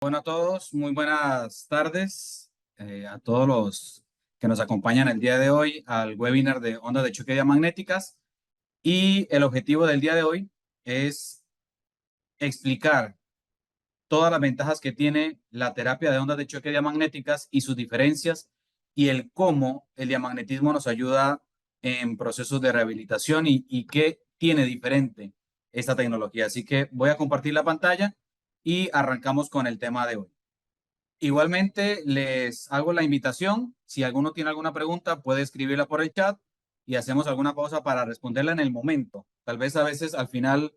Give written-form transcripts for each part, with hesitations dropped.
Bueno a todos, muy buenas tardes a todos los que nos acompañan el día de hoy al webinar de ondas de choque diamagnéticas. Y el objetivo del día de hoy es explicar todas las ventajas que tiene la terapia de ondas de choque diamagnéticas y sus diferencias y el cómo el diamagnetismo nos ayuda en procesos de rehabilitación y qué tiene diferente esta tecnología. Así que voy a compartir la pantalla y arrancamos con el tema de hoy. Igualmente, les hago la invitación. Si alguno tiene alguna pregunta, puede escribirla por el chat y hacemos alguna pausa para responderla en el momento. Tal vez a veces al final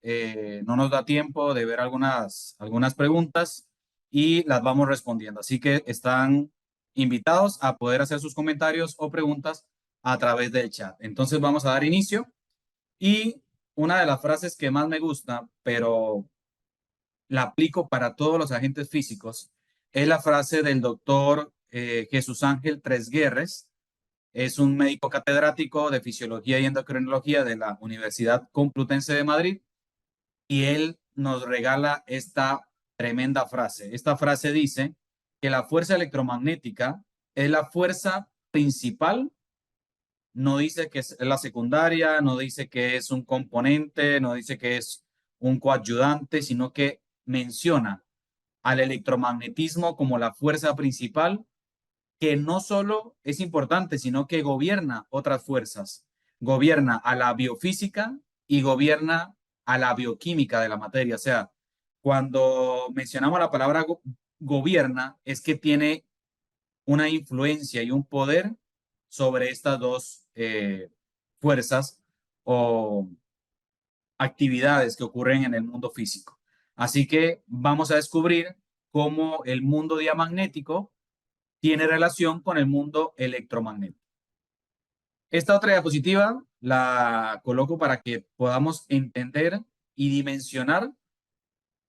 no nos da tiempo de ver algunas preguntas y las vamos respondiendo. Así que están invitados a poder hacer sus comentarios o preguntas a través del chat. Entonces vamos a dar inicio y una de las frases que más me gusta, pero la aplico para todos los agentes físicos, es la frase del doctor Jesús Ángel Tresguerres. Es un médico catedrático de Fisiología y Endocrinología de la Universidad Complutense de Madrid y él nos regala esta tremenda frase. Esta frase dice que la fuerza electromagnética es la fuerza principal. No dice que es la secundaria, no dice que es un componente, no dice que es un coadyuvante, sino que menciona al electromagnetismo como la fuerza principal, que no solo es importante, sino que gobierna otras fuerzas. Gobierna a la biofísica y gobierna a la bioquímica de la materia. O sea, cuando mencionamos la palabra gobierna, es que tiene una influencia y un poder sobre estas dos fuerzas o actividades que ocurren en el mundo físico. Así que vamos a descubrir cómo el mundo diamagnético tiene relación con el mundo electromagnético. Esta otra diapositiva la coloco para que podamos entender y dimensionar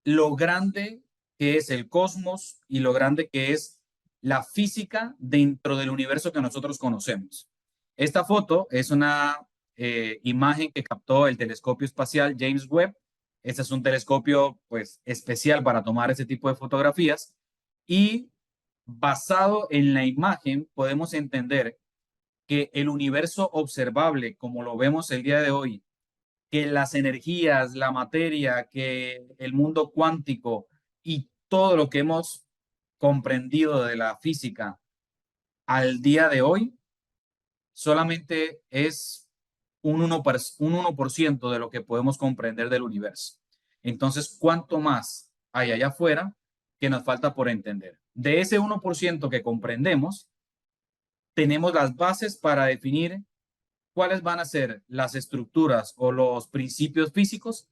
lo grande que es el cosmos y lo grande que es la física dentro del universo que nosotros conocemos. Esta foto es una imagen que captó el telescopio espacial James Webb. Este es un telescopio pues especial para tomar ese tipo de fotografías y basado en la imagen podemos entender que el universo observable como lo vemos el día de hoy, que las energías, la materia, que el mundo cuántico y todo lo que hemos comprendido de la física al día de hoy solamente es un 1% de lo que podemos comprender del universo. Entonces, ¿cuánto más hay allá afuera que nos falta por entender? De ese 1% que comprendemos, tenemos las bases para definir cuáles van a ser las estructuras o los principios físicos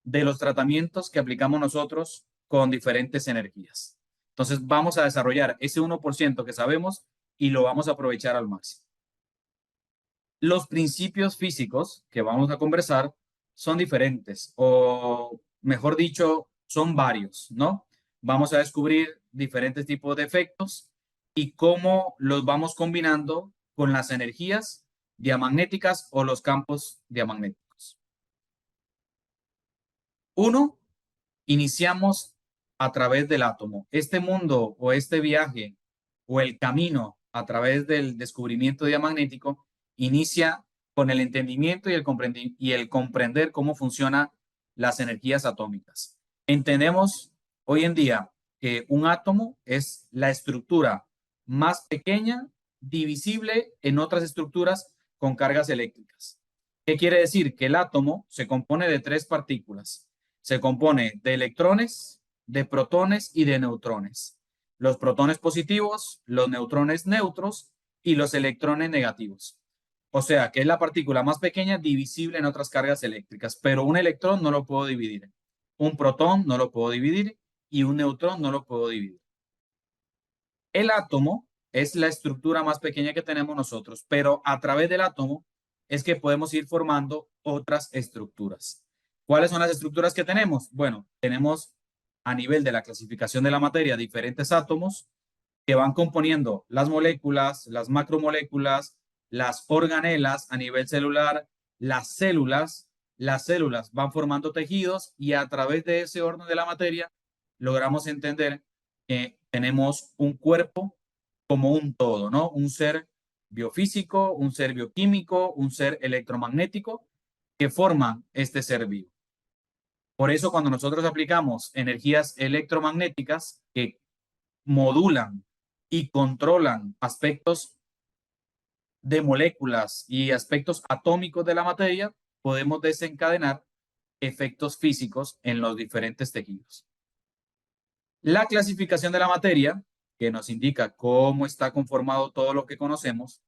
de los tratamientos que aplicamos nosotros con diferentes energías. Entonces vamos a desarrollar ese 1% que sabemos y lo vamos a aprovechar al máximo. Los principios físicos que vamos a conversar son diferentes, o mejor dicho, son varios, ¿no? Vamos a descubrir diferentes tipos de efectos y cómo los vamos combinando con las energías diamagnéticas o los campos diamagnéticos. Uno, iniciamos a través del átomo. Este mundo o este viaje o el camino a través del descubrimiento diamagnético inicia con el entendimiento y el comprender cómo funcionan las energías atómicas. Entendemos hoy en día que un átomo es la estructura más pequeña divisible en otras estructuras con cargas eléctricas. ¿Qué quiere decir? Que el átomo se compone de tres partículas. Se compone de electrones, de protones y de neutrones. Los protones positivos, los neutrones neutros y los electrones negativos. O sea, que es la partícula más pequeña divisible en otras cargas eléctricas, pero un electrón no lo puedo dividir. Un protón no lo puedo dividir y un neutrón no lo puedo dividir. El átomo es la estructura más pequeña que tenemos nosotros, pero a través del átomo es que podemos ir formando otras estructuras. ¿Cuáles son las estructuras que tenemos? Bueno, tenemos a nivel de la clasificación de la materia diferentes átomos que van componiendo las moléculas, las macromoléculas, las organelas a nivel celular, las células van formando tejidos y a través de ese orden de la materia logramos entender que tenemos un cuerpo como un todo, ¿no? Un ser biofísico, un ser bioquímico, un ser electromagnético que forman este ser vivo. Por eso cuando nosotros aplicamos energías electromagnéticas que modulan y controlan aspectos de moléculas y aspectos atómicos de la materia, podemos desencadenar efectos físicos en los diferentes tejidos. La clasificación de la materia, que nos indica cómo está conformado todo lo que conocemos,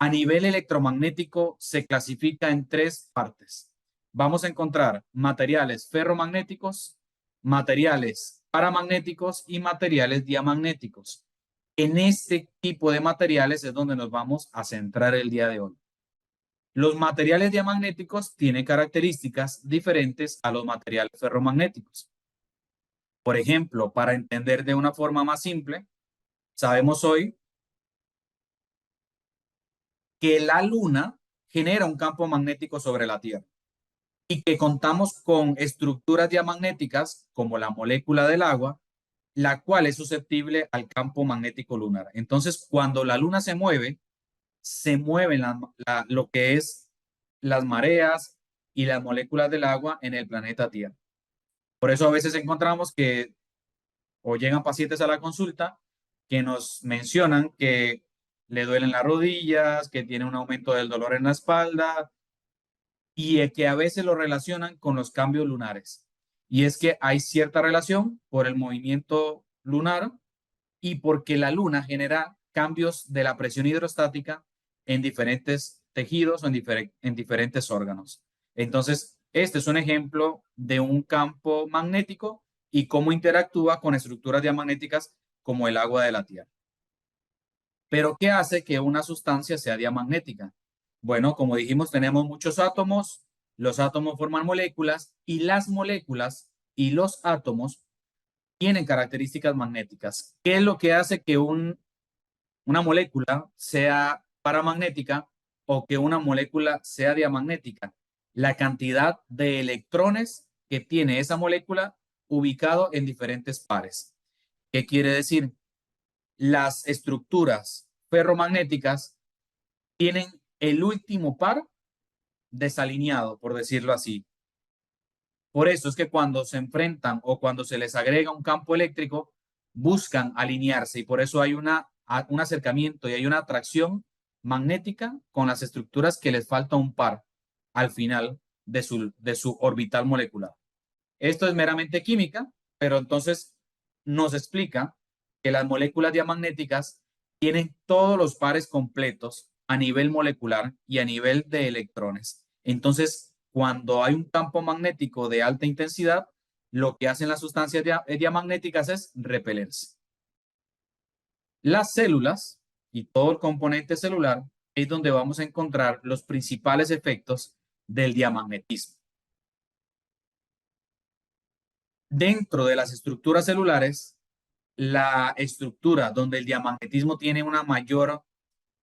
a nivel electromagnético se clasifica en tres partes. Vamos a encontrar materiales ferromagnéticos, materiales paramagnéticos y materiales diamagnéticos. En este tipo de materiales es donde nos vamos a centrar el día de hoy. Los materiales diamagnéticos tienen características diferentes a los materiales ferromagnéticos. Por ejemplo, para entender de una forma más simple, sabemos hoy que la Luna genera un campo magnético sobre la Tierra y que contamos con estructuras diamagnéticas como la molécula del agua, la cual es susceptible al campo magnético lunar. Entonces, cuando la Luna se mueven lo que es las mareas y las moléculas del agua en el planeta Tierra. Por eso a veces encontramos que o llegan pacientes a la consulta que nos mencionan que le duelen las rodillas, que tiene un aumento del dolor en la espalda y que a veces lo relacionan con los cambios lunares. Y es que hay cierta relación por el movimiento lunar y porque la luna genera cambios de la presión hidrostática en diferentes tejidos o en diferentes órganos. Entonces, este es un ejemplo de un campo magnético y cómo interactúa con estructuras diamagnéticas como el agua de la Tierra. Pero, ¿qué hace que una sustancia sea diamagnética? Bueno, como dijimos, tenemos muchos átomos, los átomos forman moléculas y las moléculas y los átomos tienen características magnéticas. ¿Qué es lo que hace que una molécula sea paramagnética o que una molécula sea diamagnética? La cantidad de electrones que tiene esa molécula ubicado en diferentes pares. ¿Qué quiere decir? Las estructuras ferromagnéticas tienen el último par desalineado, por decirlo así. Por eso es que cuando se enfrentan o cuando se les agrega un campo eléctrico, buscan alinearse y por eso hay un acercamiento y hay una atracción magnética con las estructuras que les falta un par al final de su orbital molecular. Esto es meramente química, pero entonces nos explica que las moléculas diamagnéticas tienen todos los pares completos a nivel molecular y a nivel de electrones. Entonces, cuando hay un campo magnético de alta intensidad, lo que hacen las sustancias diamagnéticas es repelerse. Las células y todo el componente celular es donde vamos a encontrar los principales efectos del diamagnetismo. Dentro de las estructuras celulares, la estructura donde el diamagnetismo tiene una mayor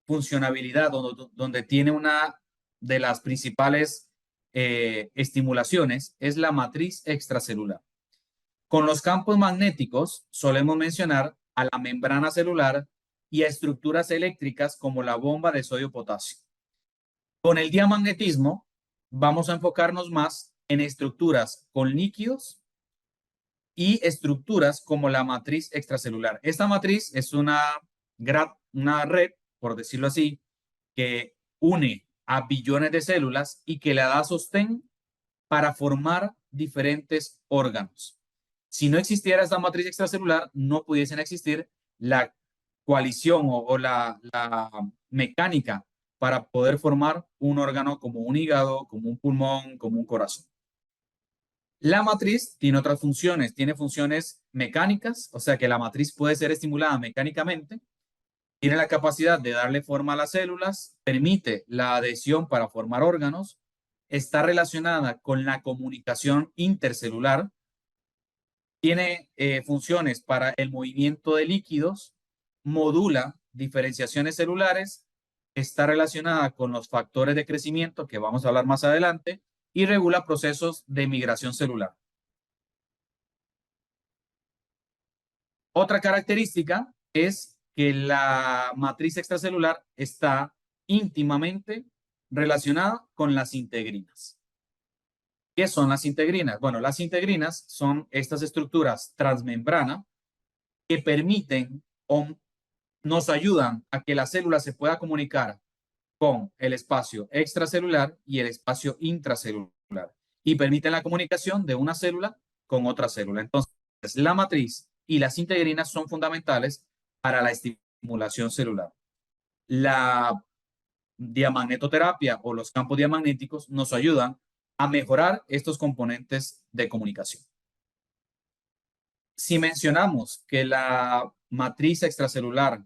funcionabilidad, donde tiene una de las principales estimulaciones, es la matriz extracelular. Con los campos magnéticos solemos mencionar a la membrana celular y a estructuras eléctricas como la bomba de sodio-potasio. Con el diamagnetismo vamos a enfocarnos más en estructuras con líquidos y estructuras como la matriz extracelular. Esta matriz es una red, por decirlo así, que une a billones de células y que le da sostén para formar diferentes órganos. Si no existiera esta matriz extracelular, no pudiesen existir la coalición o la mecánica para poder formar un órgano como un hígado, como un pulmón, como un corazón. La matriz tiene otras funciones, tiene funciones mecánicas, o sea que la matriz puede ser estimulada mecánicamente, tiene la capacidad de darle forma a las células, permite la adhesión para formar órganos, está relacionada con la comunicación intercelular, tiene funciones para el movimiento de líquidos, modula diferenciaciones celulares, está relacionada con los factores de crecimiento que vamos a hablar más adelante y regula procesos de migración celular. Otra característica es que la matriz extracelular está íntimamente relacionada con las integrinas. ¿Qué son las integrinas? Bueno, las integrinas son estas estructuras transmembrana que permiten o nos ayudan a que la célula se pueda comunicar con el espacio extracelular y el espacio intracelular y permiten la comunicación de una célula con otra célula. Entonces, la matriz y las integrinas son fundamentales para la estimulación celular. La diamagnetoterapia o los campos diamagnéticos nos ayudan a mejorar estos componentes de comunicación. Si mencionamos que la matriz extracelular,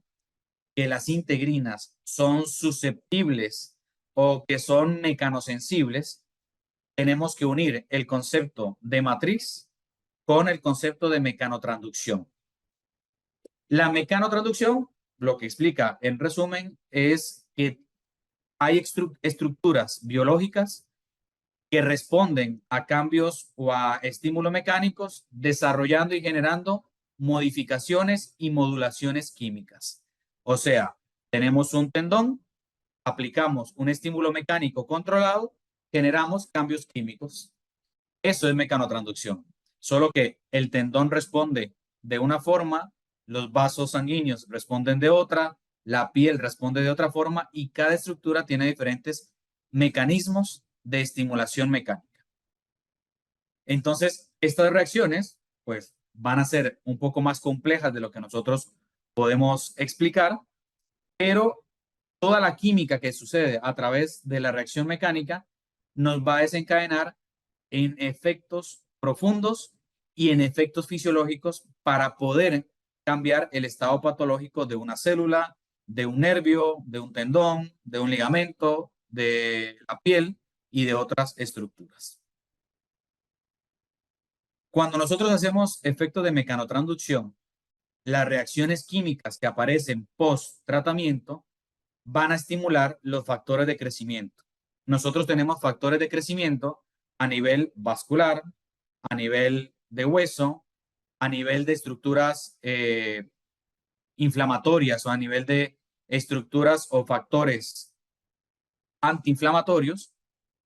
que las integrinas son susceptibles o que son mecanosensibles, tenemos que unir el concepto de matriz con el concepto de mecanotransducción. La mecanotransducción, lo que explica en resumen, es que hay estructuras biológicas que responden a cambios o a estímulos mecánicos, desarrollando y generando modificaciones y modulaciones químicas. O sea, tenemos un tendón, aplicamos un estímulo mecánico controlado, generamos cambios químicos. Eso es mecanotransducción. Solo que el tendón responde de una forma, los vasos sanguíneos responden de otra, la piel responde de otra forma y cada estructura tiene diferentes mecanismos de estimulación mecánica. Entonces, estas reacciones, pues, van a ser un poco más complejas de lo que nosotros podemos explicar, pero toda la química que sucede a través de la reacción mecánica nos va a desencadenar en efectos profundos y en efectos fisiológicos para poder cambiar el estado patológico de una célula, de un nervio, de un tendón, de un ligamento, de la piel y de otras estructuras. Cuando nosotros hacemos efecto de mecanotransducción, las reacciones químicas que aparecen post tratamiento van a estimular los factores de crecimiento. Nosotros tenemos factores de crecimiento a nivel vascular, a nivel de hueso, a nivel de estructuras inflamatorias o a nivel de estructuras o factores antiinflamatorios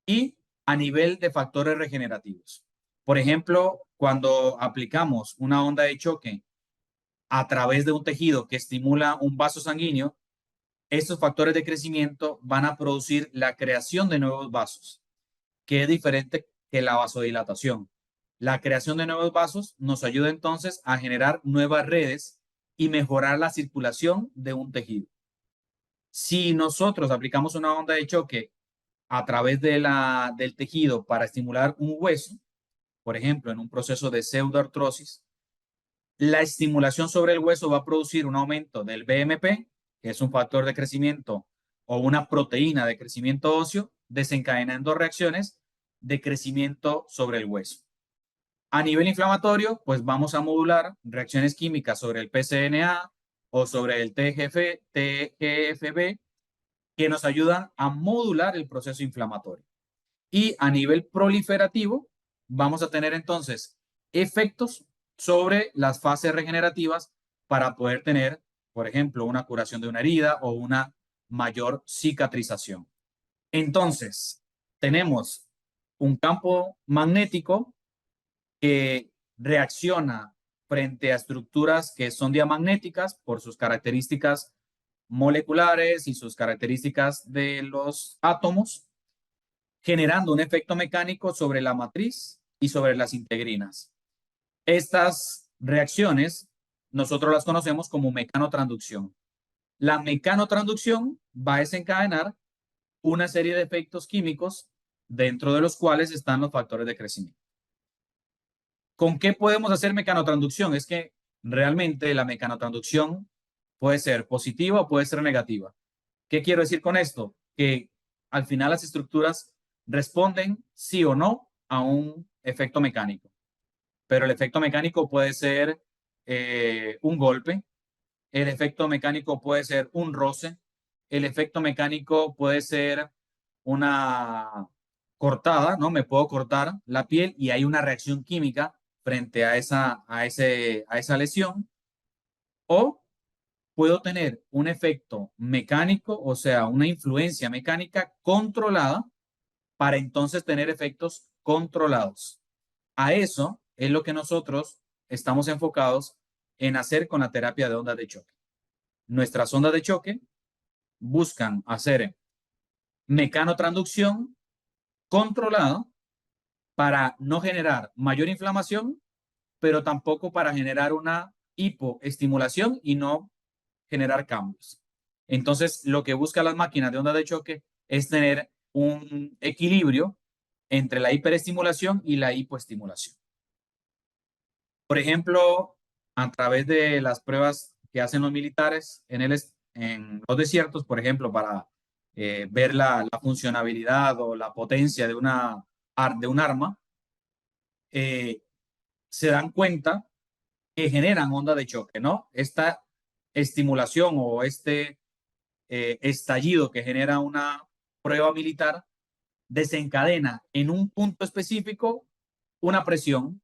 y a nivel de factores regenerativos. Por ejemplo, cuando aplicamos una onda de choque a través de un tejido que estimula un vaso sanguíneo, estos factores de crecimiento van a producir la creación de nuevos vasos, que es diferente que la vasodilatación. La creación de nuevos vasos nos ayuda entonces a generar nuevas redes y mejorar la circulación de un tejido. Si nosotros aplicamos una onda de choque a través del tejido para estimular un hueso, por ejemplo, en un proceso de pseudoartrosis, la estimulación sobre el hueso va a producir un aumento del BMP, que es un factor de crecimiento o una proteína de crecimiento óseo, desencadenando reacciones de crecimiento sobre el hueso. A nivel inflamatorio, pues vamos a modular reacciones químicas sobre el PCNA o sobre el TGFB que nos ayudan a modular el proceso inflamatorio. Y a nivel proliferativo, vamos a tener entonces efectos sobre las fases regenerativas para poder tener, por ejemplo, una curación de una herida o una mayor cicatrización. Entonces, tenemos un campo magnético que reacciona frente a estructuras que son diamagnéticas por sus características moleculares y sus características de los átomos, generando un efecto mecánico sobre la matriz y sobre las integrinas. Estas reacciones nosotros las conocemos como mecanotransducción. La mecanotransducción va a desencadenar una serie de efectos químicos dentro de los cuales están los factores de crecimiento. ¿Con qué podemos hacer mecanotransducción? Es que realmente la mecanotransducción puede ser positiva o puede ser negativa. ¿Qué quiero decir con esto? Que al final las estructuras responden sí o no a un efecto mecánico. Pero el efecto mecánico puede ser un golpe, el efecto mecánico puede ser un roce, el efecto mecánico puede ser una cortada, ¿no? Me puedo cortar la piel y hay una reacción química frente a esa lesión. o puedo tener un efecto mecánico, o sea, una influencia mecánica controlada para entonces tener efectos controlados. A eso es lo que nosotros estamos enfocados en hacer con la terapia de ondas de choque. Nuestras ondas de choque buscan hacer mecanotransducción controlada para no generar mayor inflamación, pero tampoco para generar una hipoestimulación y no generar cambios. Entonces, lo que buscan las máquinas de onda de choque es tener un equilibrio entre la hiperestimulación y la hipoestimulación. Por ejemplo, a través de las pruebas que hacen los militares en los desiertos, por ejemplo, para ver la funcionabilidad o la potencia de de un arma, eh, se dan cuenta que generan onda de choque, ¿no? Esta estimulación o este estallido que genera una prueba militar desencadena en un punto específico una presión,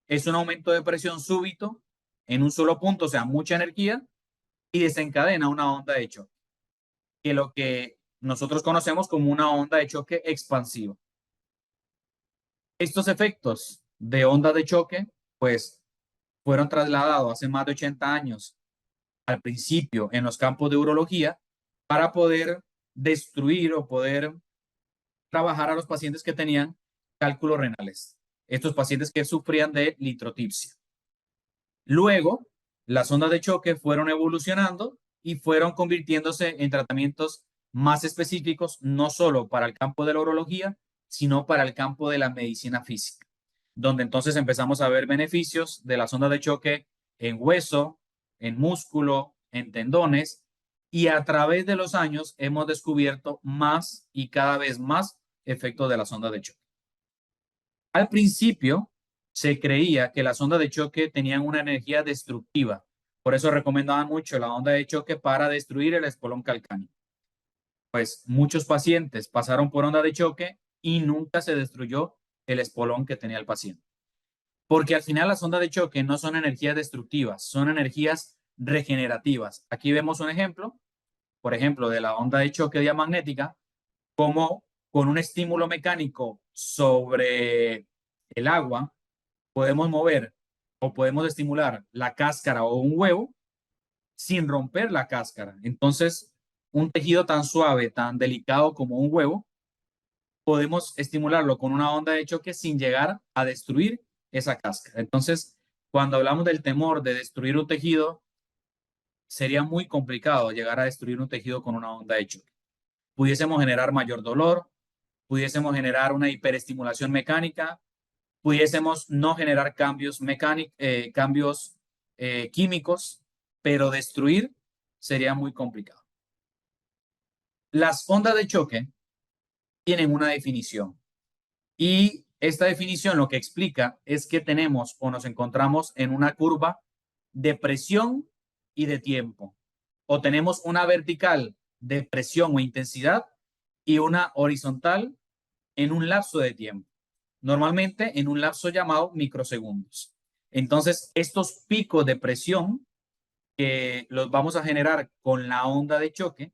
es un aumento de presión súbito en un solo punto, o sea, mucha energía, y desencadena una onda de choque, que lo que nosotros conocemos como una onda de choque expansiva. Estos efectos de onda de choque, pues, fueron trasladados hace más de 80 años al principio en los campos de urología para poder destruir o poder trabajar a los pacientes que tenían cálculos renales, estos pacientes que sufrían de litrotipsia. Luego, las ondas de choque fueron evolucionando y fueron convirtiéndose en tratamientos más específicos, no solo para el campo de la urología, sino para el campo de la medicina física, donde entonces empezamos a ver beneficios de las ondas de choque en hueso, en músculo, en tendones, y a través de los años hemos descubierto más y cada vez más efectos de las ondas de choque. Al principio se creía que las ondas de choque tenían una energía destructiva, por eso recomendaban mucho la onda de choque para destruir el espolón calcáneo. Pues muchos pacientes pasaron por onda de choque y nunca se destruyó el espolón que tenía el paciente. Porque al final las ondas de choque no son energías destructivas, son energías regenerativas. Aquí vemos un ejemplo, por ejemplo, de la onda de choque diamagnética, como con un estímulo mecánico sobre el agua podemos mover o podemos estimular la cáscara o un huevo sin romper la cáscara. Entonces, un tejido tan suave, tan delicado como un huevo, podemos estimularlo con una onda de choque sin llegar a destruir esa cáscara. Entonces, cuando hablamos del temor de destruir un tejido, sería muy complicado llegar a destruir un tejido con una onda de choque. Pudiésemos generar mayor dolor, pudiésemos generar una hiperestimulación mecánica, pudiésemos no generar cambios mecánicos, cambios químicos, pero destruir sería muy complicado. Las ondas de choque tienen una definición y esta definición lo que explica es que tenemos o nos encontramos en una curva de presión y de tiempo, o tenemos una vertical de presión o intensidad y una horizontal en un lapso de tiempo, normalmente en un lapso llamado microsegundos. Entonces, estos picos de presión que los vamos a generar con la onda de choque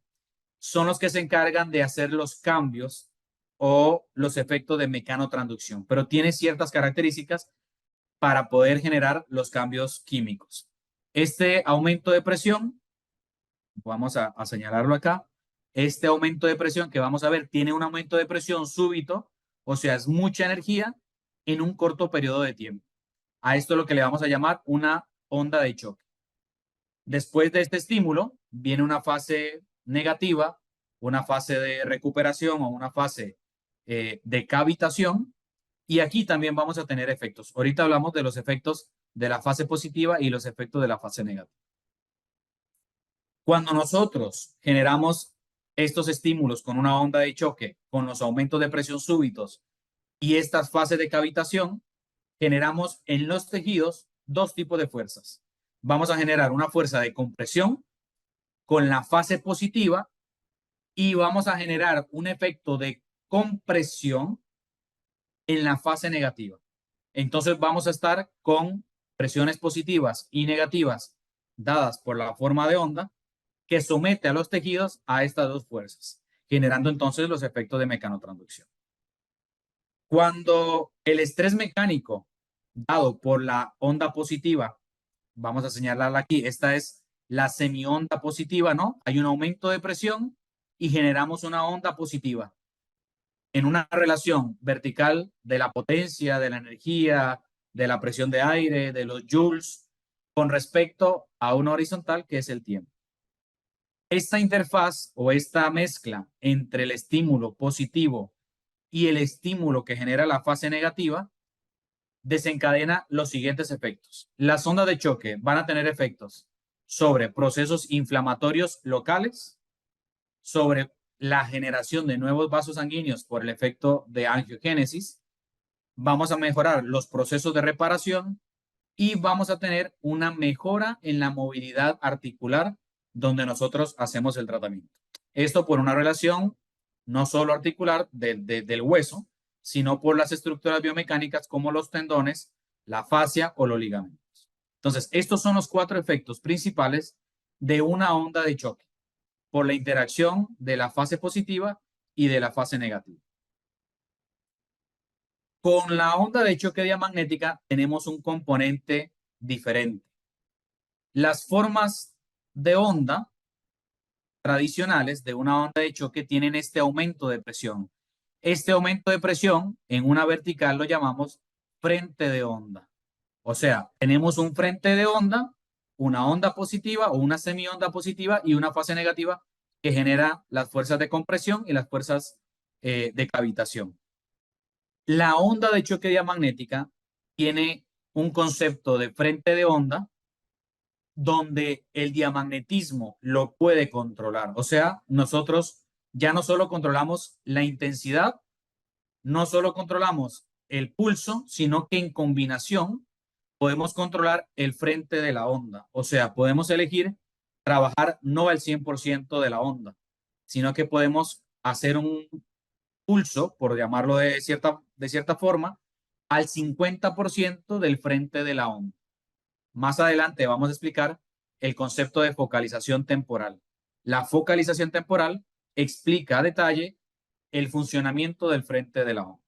son los que se encargan de hacer los cambios o los efectos de mecanotransducción, pero tiene ciertas características para poder generar los cambios químicos. Este aumento de presión, vamos a señalarlo acá, este aumento de presión que vamos a ver tiene un aumento de presión súbito, o sea, es mucha energía en un corto periodo de tiempo. A esto es lo que le vamos a llamar una onda de choque. Después de este estímulo viene una fase negativa, una fase de recuperación o una fase de cavitación. Y aquí también vamos a tener efectos. Ahorita hablamos de los efectos de la fase positiva y los efectos de la fase negativa. Cuando nosotros generamos estos estímulos con una onda de choque, con los aumentos de presión súbitos y estas fases de cavitación, generamos en los tejidos dos tipos de fuerzas. Vamos a generar una fuerza de compresión con la fase positiva y vamos a generar un efecto de compresión en la fase negativa. Entonces vamos a estar con presiones positivas y negativas dadas por la forma de onda que somete a los tejidos a estas dos fuerzas, generando entonces los efectos de mecanotransducción. Cuando el estrés mecánico dado por la onda positiva, vamos a señalarla aquí, esta es la semionda positiva, ¿no? Hay un aumento de presión y generamos una onda positiva en una relación vertical de la potencia, de la energía, de la presión de aire, de los joules, con respecto a una horizontal que es el tiempo. Esta interfaz o esta mezcla entre el estímulo positivo y el estímulo que genera la fase negativa desencadena los siguientes efectos. Las ondas de choque van a tener efectos sobre procesos inflamatorios locales, sobre la generación de nuevos vasos sanguíneos por el efecto de angiogénesis, vamos a mejorar los procesos de reparación y vamos a tener una mejora en la movilidad articular donde nosotros hacemos el tratamiento. Esto por una relación no solo articular del hueso, sino por las estructuras biomecánicas como los tendones, la fascia o los ligamentos. Entonces, estos son los cuatro efectos principales de una onda de choque por la interacción de la fase positiva y de la fase negativa. Con la onda de choque diamagnética tenemos un componente diferente. Las formas de onda tradicionales de una onda de choque tienen este aumento de presión. Este aumento de presión en una vertical lo llamamos frente de onda. O sea, tenemos un frente de onda, una onda positiva o una semionda positiva y una fase negativa que genera las fuerzas de compresión y las fuerzas de cavitación. La onda de choque diamagnética tiene un concepto de frente de onda donde el diamagnetismo lo puede controlar. O sea, nosotros ya no solo controlamos la intensidad, no solo controlamos el pulso, sino que en combinación podemos controlar el frente de la onda. O sea, podemos elegir trabajar no al 100% de la onda, sino que podemos hacer un pulso, por llamarlo de cierta forma, al 50% del frente de la onda. Más adelante vamos a explicar el concepto de focalización temporal. La focalización temporal explica a detalle el funcionamiento del frente de la onda.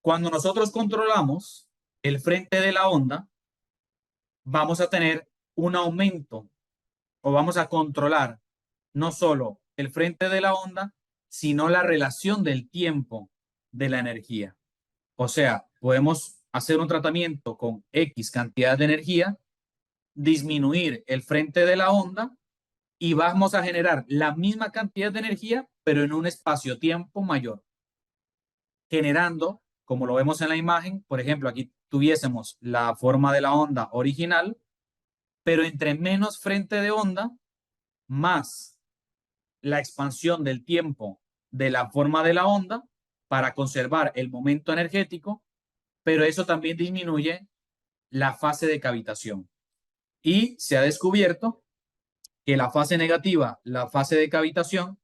Cuando nosotros controlamos el frente de la onda, vamos a tener un aumento o vamos a controlar no solo el frente de la onda, sino la relación del tiempo de la energía. O sea, podemos hacer un tratamiento con X cantidad de energía, disminuir el frente de la onda y vamos a generar la misma cantidad de energía, pero en un espacio-tiempo mayor, generando, como lo vemos en la imagen, por ejemplo, aquí tuviésemos la forma de la onda original, pero entre menos frente de onda, más la expansión del tiempo de la forma de la onda para conservar el momento energético, pero eso también disminuye la fase de cavitación. Y se ha descubierto que la fase negativa, la fase de cavitación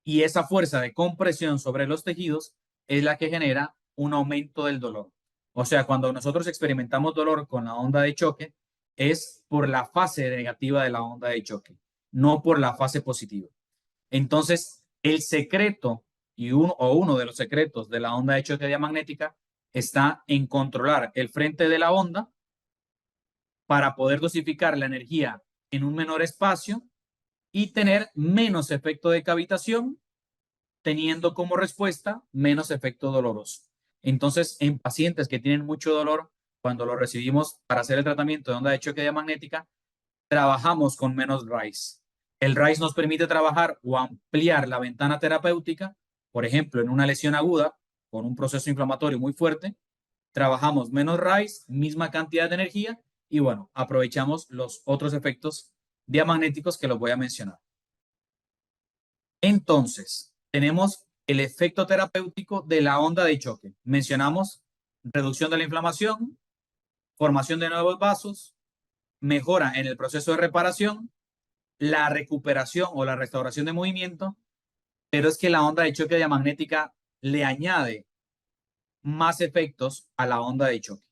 y esa fuerza de compresión sobre los tejidos es la que genera un aumento del dolor. O sea, cuando nosotros experimentamos dolor con la onda de choque, es por la fase negativa de la onda de choque, no por la fase positiva. Entonces, el secreto uno de los secretos de la onda de choque diamagnética está en controlar el frente de la onda para poder dosificar la energía en un menor espacio y tener menos efecto de cavitación, teniendo como respuesta menos efecto doloroso. Entonces, en pacientes que tienen mucho dolor, cuando lo recibimos para hacer el tratamiento de onda de choque diamagnética, trabajamos con menos RICE. El RICE nos permite trabajar o ampliar la ventana terapéutica, por ejemplo, en una lesión aguda con un proceso inflamatorio muy fuerte, trabajamos menos RICE, misma cantidad de energía y bueno, aprovechamos los otros efectos diamagnéticos que los voy a mencionar. Entonces, tenemos el efecto terapéutico de la onda de choque. Mencionamos reducción de la inflamación, formación de nuevos vasos, mejora en el proceso de reparación, la recuperación o la restauración de movimiento, pero es que la onda de choque diamagnética le añade más efectos a la onda de choque.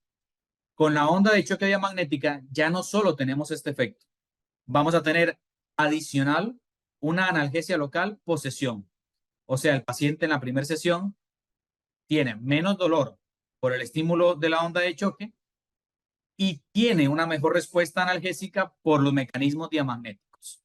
Con la onda de choque diamagnética ya no solo tenemos este efecto, vamos a tener adicional una analgesia local posesión. O sea, el paciente en la primera sesión tiene menos dolor por el estímulo de la onda de choque y tiene una mejor respuesta analgésica por los mecanismos diamagnéticos.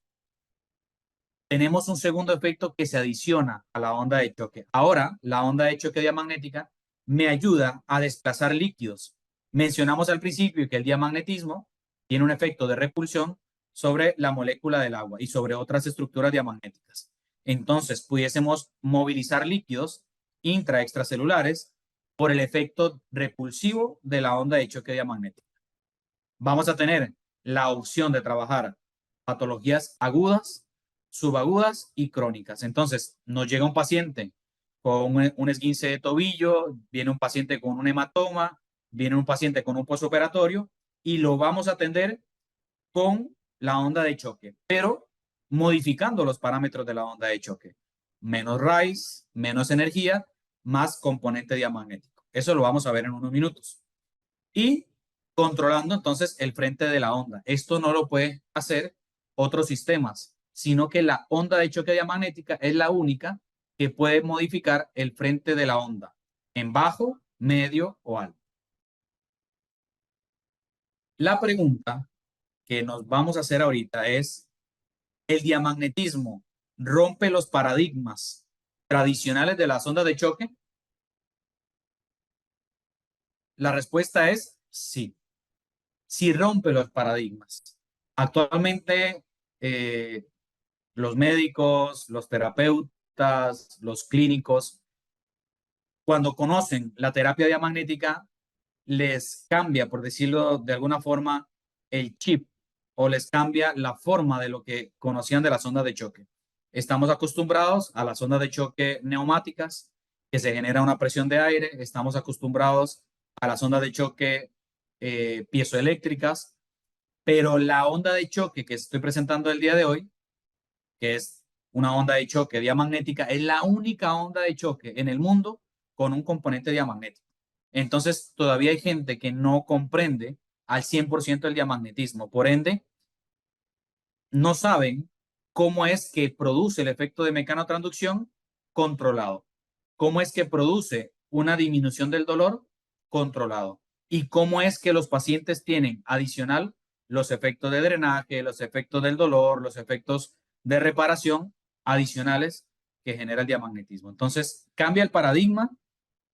Tenemos un segundo efecto que se adiciona a la onda de choque. Ahora, la onda de choque diamagnética me ayuda a desplazar líquidos. Mencionamos al principio que el diamagnetismo tiene un efecto de repulsión sobre la molécula del agua y sobre otras estructuras diamagnéticas. Entonces, pudiésemos movilizar líquidos intraextracelulares por el efecto repulsivo de la onda de choque diamagnética. Vamos a tener la opción de trabajar patologías agudas, subagudas y crónicas. Entonces, nos llega un paciente con un esguince de tobillo, viene un paciente con un hematoma, viene un paciente con un postoperatorio y lo vamos a atender con la onda de choque, pero modificando los parámetros de la onda de choque. Menos raíz, menos energía, más componente diamagnético. Eso lo vamos a ver en unos minutos. Y controlando entonces el frente de la onda. Esto no lo puede hacer otros sistemas, sino que la onda de choque diamagnética es la única que puede modificar el frente de la onda en bajo, medio o alto. La pregunta que nos vamos a hacer ahorita es, ¿el diamagnetismo rompe los paradigmas tradicionales de las ondas de choque? La respuesta es sí, sí rompe los paradigmas. Actualmente, eh, los médicos, los terapeutas, los clínicos, cuando conocen la terapia diamagnética, les cambia, por decirlo de alguna forma, el chip o les cambia la forma de lo que conocían de las ondas de choque. Estamos acostumbrados a las ondas de choque neumáticas, que se genera una presión de aire. Estamos acostumbrados a las ondas de choque piezoeléctricas, pero la onda de choque que estoy presentando el día de hoy, que es una onda de choque diamagnética, es la única onda de choque en el mundo con un componente diamagnético. Entonces, todavía hay gente que no comprende al 100% el diamagnetismo. Por ende, no saben cómo es que produce el efecto de mecanotransducción controlado, cómo es que produce una disminución del dolor controlado y cómo es que los pacientes tienen adicional los efectos de drenaje, los efectos del dolor, los efectos de reparación adicionales que genera el diamagnetismo. Entonces, ¿cambia el paradigma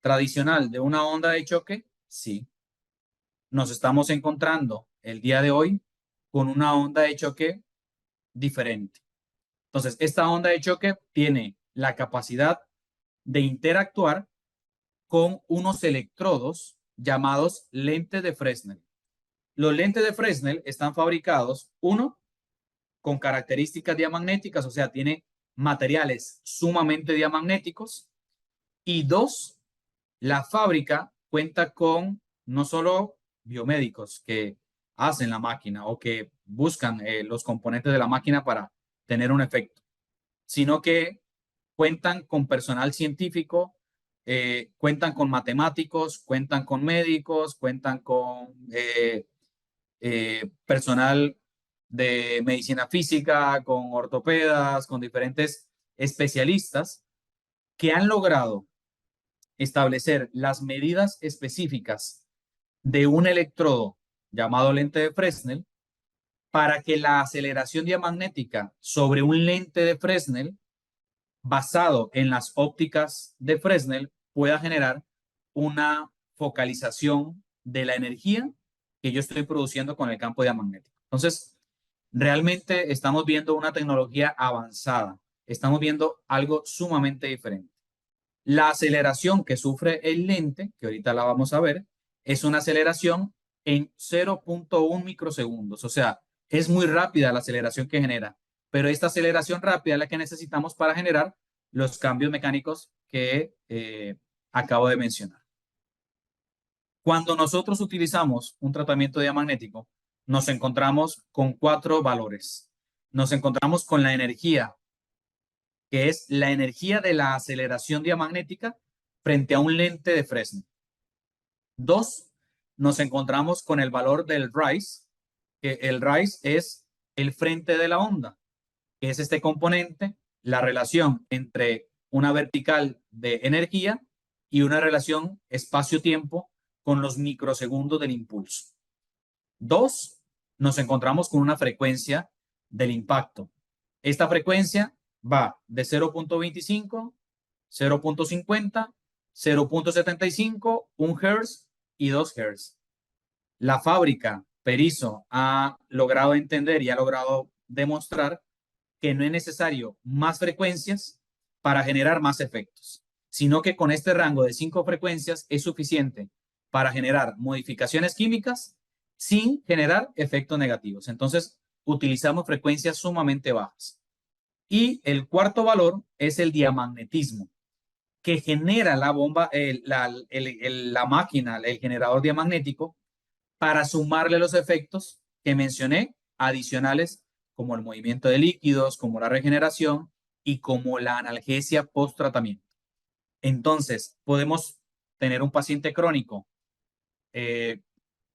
tradicional de una onda de choque? Sí. Nos estamos encontrando el día de hoy con una onda de choque diferente. Entonces, esta onda de choque tiene la capacidad de interactuar con unos electrodos llamados lentes de Fresnel. Los lentes de Fresnel están fabricados, uno, con características diamagnéticas, o sea, tiene materiales sumamente diamagnéticos, y dos, la fábrica cuenta con no solo biomédicos que hacen la máquina o que buscan los componentes de la máquina para tener un efecto, sino que cuentan con personal científico, cuentan con matemáticos, cuentan con médicos, cuentan con personal de medicina física, con ortopedas, con diferentes especialistas que han logrado establecer las medidas específicas de un electrodo llamado lente de Fresnel para que la aceleración diamagnética sobre un lente de Fresnel basado en las ópticas de Fresnel pueda generar una focalización de la energía que yo estoy produciendo con el campo diamagnético. Entonces, realmente estamos viendo una tecnología avanzada, estamos viendo algo sumamente diferente. La aceleración que sufre el lente, que ahorita la vamos a ver, es una aceleración en 0.1 microsegundos. O sea, es muy rápida la aceleración que genera, pero esta aceleración rápida es la que necesitamos para generar los cambios mecánicos que acabo de mencionar. Cuando nosotros utilizamos un tratamiento diamagnético, nos encontramos con cuatro valores. Nos encontramos con la energía, que es la energía de la aceleración diamagnética frente a un lente de Fresnel. Dos, nos encontramos con el valor del rise, que el rise es el frente de la onda, que es este componente, la relación entre una vertical de energía y una relación espacio-tiempo con los microsegundos del impulso. Dos, nos encontramos con una frecuencia del impacto. Esta frecuencia va de 0.25, 0.50, 0.75, 1 Hz y 2 Hz. La fábrica Perizo ha logrado entender y ha logrado demostrar que no es necesario más frecuencias para generar más efectos, sino que con este rango de 5 frecuencias es suficiente para generar modificaciones químicas sin generar efectos negativos. Entonces, utilizamos frecuencias sumamente bajas. Y el cuarto valor es el diamagnetismo, que genera la bomba, la máquina, el generador diamagnético, para sumarle los efectos que mencioné, adicionales, como el movimiento de líquidos, como la regeneración y como la analgesia post-tratamiento. Entonces, podemos tener un paciente crónico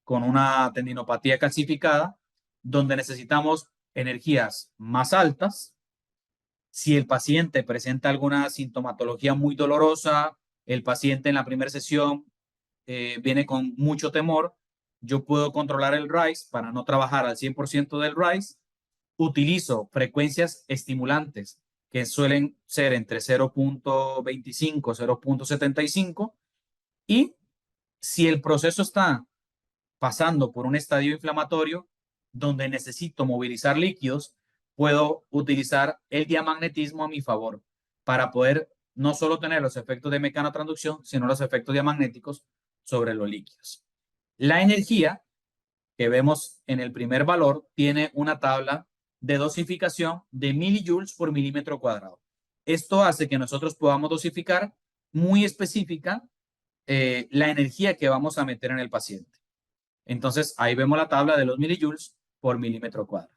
con una tendinopatía calcificada, donde necesitamos energías más altas. Si el paciente presenta alguna sintomatología muy dolorosa, el paciente en la primera sesión viene con mucho temor, yo puedo controlar el RISE para no trabajar al 100% del RISE. Utilizo frecuencias estimulantes que suelen ser entre 0.25 y 0.75, y si el proceso está pasando por un estadio inflamatorio donde necesito movilizar líquidos, puedo utilizar el diamagnetismo a mi favor para poder no solo tener los efectos de mecanotransducción, sino los efectos diamagnéticos sobre los líquidos. La energía que vemos en el primer valor tiene una tabla de dosificación de milijoules por milímetro cuadrado. Esto hace que nosotros podamos dosificar muy específica la energía que vamos a meter en el paciente. Entonces, ahí vemos la tabla de los milijoules por milímetro cuadrado.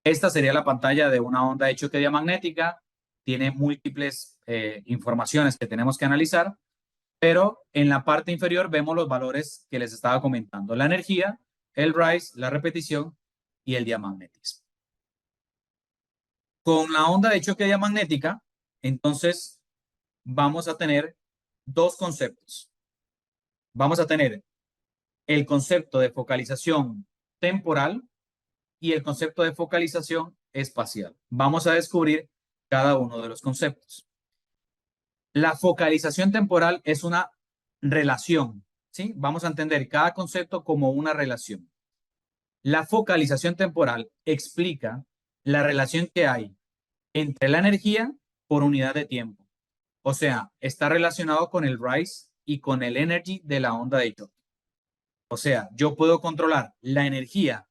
Esta sería la pantalla de una onda de choque diamagnética. Tiene múltiples informaciones que tenemos que analizar, pero en la parte inferior vemos los valores que les estaba comentando: la energía, el rise, la repetición y el diamagnetismo. Con la onda de choque diamagnética, entonces, vamos a tener dos conceptos. Vamos a tener el concepto de focalización temporal y el concepto de focalización espacial. Vamos a descubrir cada uno de los conceptos. La focalización temporal es una relación, ¿sí? Vamos a entender cada concepto como una relación. La focalización temporal explica la relación que hay entre la energía por unidad de tiempo. O sea, está relacionado con el rise y con el energy de la onda de choque. O sea, yo puedo controlar la energía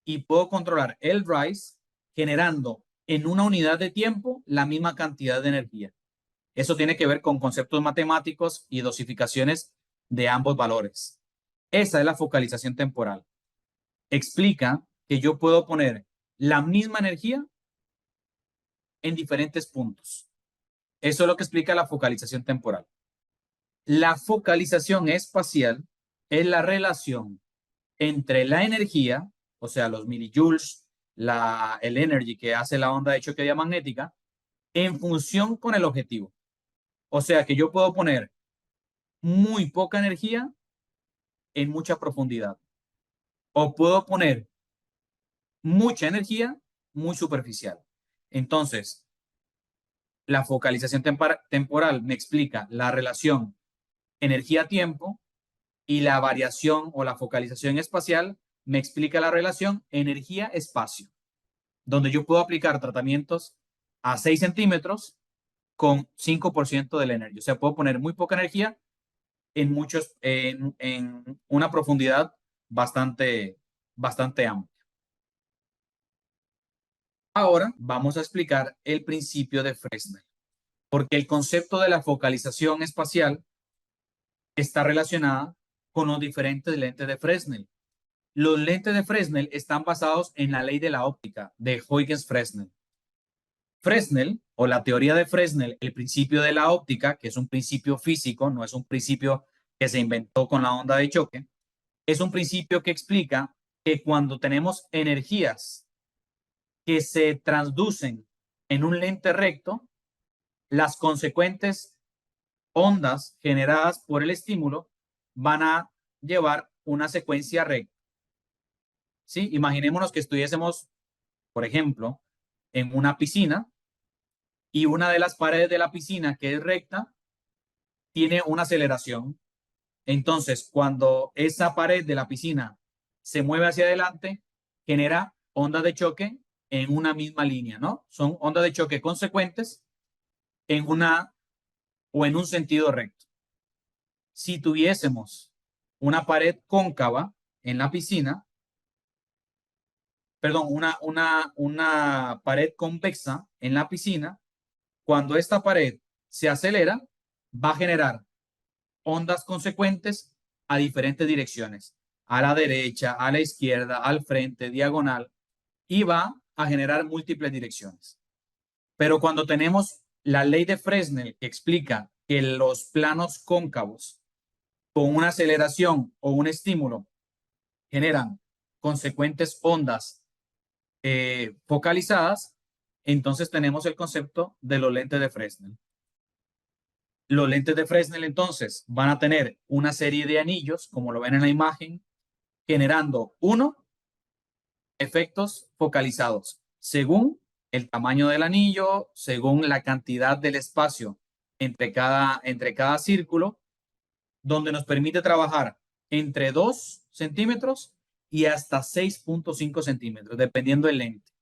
y puedo controlar el rise generando en una unidad de tiempo la misma cantidad de energía. Eso tiene que ver con conceptos matemáticos y dosificaciones de ambos valores. Esa es la focalización temporal. Explica que yo puedo poner la misma energía en diferentes puntos. Eso es lo que explica la focalización temporal. La focalización espacial es la relación entre la energía, o sea, los milijoules, el energy que hace la onda de choque diamagnética, en función con el objetivo. O sea, que yo puedo poner muy poca energía en mucha profundidad, o puedo poner mucha energía muy superficial. Entonces, la focalización temporal me explica la relación energía-tiempo, y la variación o la focalización espacial me explica la relación energía-espacio, donde yo puedo aplicar tratamientos a 6 centímetros con 5% de la energía. O sea, puedo poner muy poca energía en una profundidad bastante amplia. Ahora vamos a explicar el principio de Fresnel, porque el concepto de la focalización espacial está relacionada con los diferentes lentes de Fresnel. Los lentes de Fresnel están basados en la ley de la óptica de Huygens-Fresnel. Fresnel, o la teoría de Fresnel, el principio de la óptica, que es un principio físico, no es un principio que se inventó con la onda de choque, es un principio que explica que cuando tenemos energías que se transducen en un lente recto, las consecuentes ondas generadas por el estímulo van a llevar una secuencia recta. ¿Sí? Imaginémonos que estuviésemos, por ejemplo, en una piscina y una de las paredes de la piscina, que es recta, tiene una aceleración. Entonces, cuando esa pared de la piscina se mueve hacia adelante, genera ondas de choque en una misma línea, ¿no? Son ondas de choque consecuentes en una o en un sentido recto. Si tuviésemos una pared cóncava en la piscina, perdón, una pared convexa en la piscina, cuando esta pared se acelera, va a generar ondas consecuentes a diferentes direcciones, a la derecha, a la izquierda, al frente, diagonal, y va a generar múltiples direcciones. Pero cuando tenemos la ley de Fresnel que explica que los planos cóncavos con una aceleración o un estímulo generan consecuentes ondas focalizadas, entonces tenemos el concepto de los lentes de Fresnel. Los lentes de Fresnel entonces van a tener una serie de anillos, como lo ven en la imagen, generando efectos focalizados según el tamaño del anillo, según la cantidad del espacio entre cada círculo, donde nos permite trabajar entre 2 centímetros y hasta 6.5 centímetros, dependiendo del lente.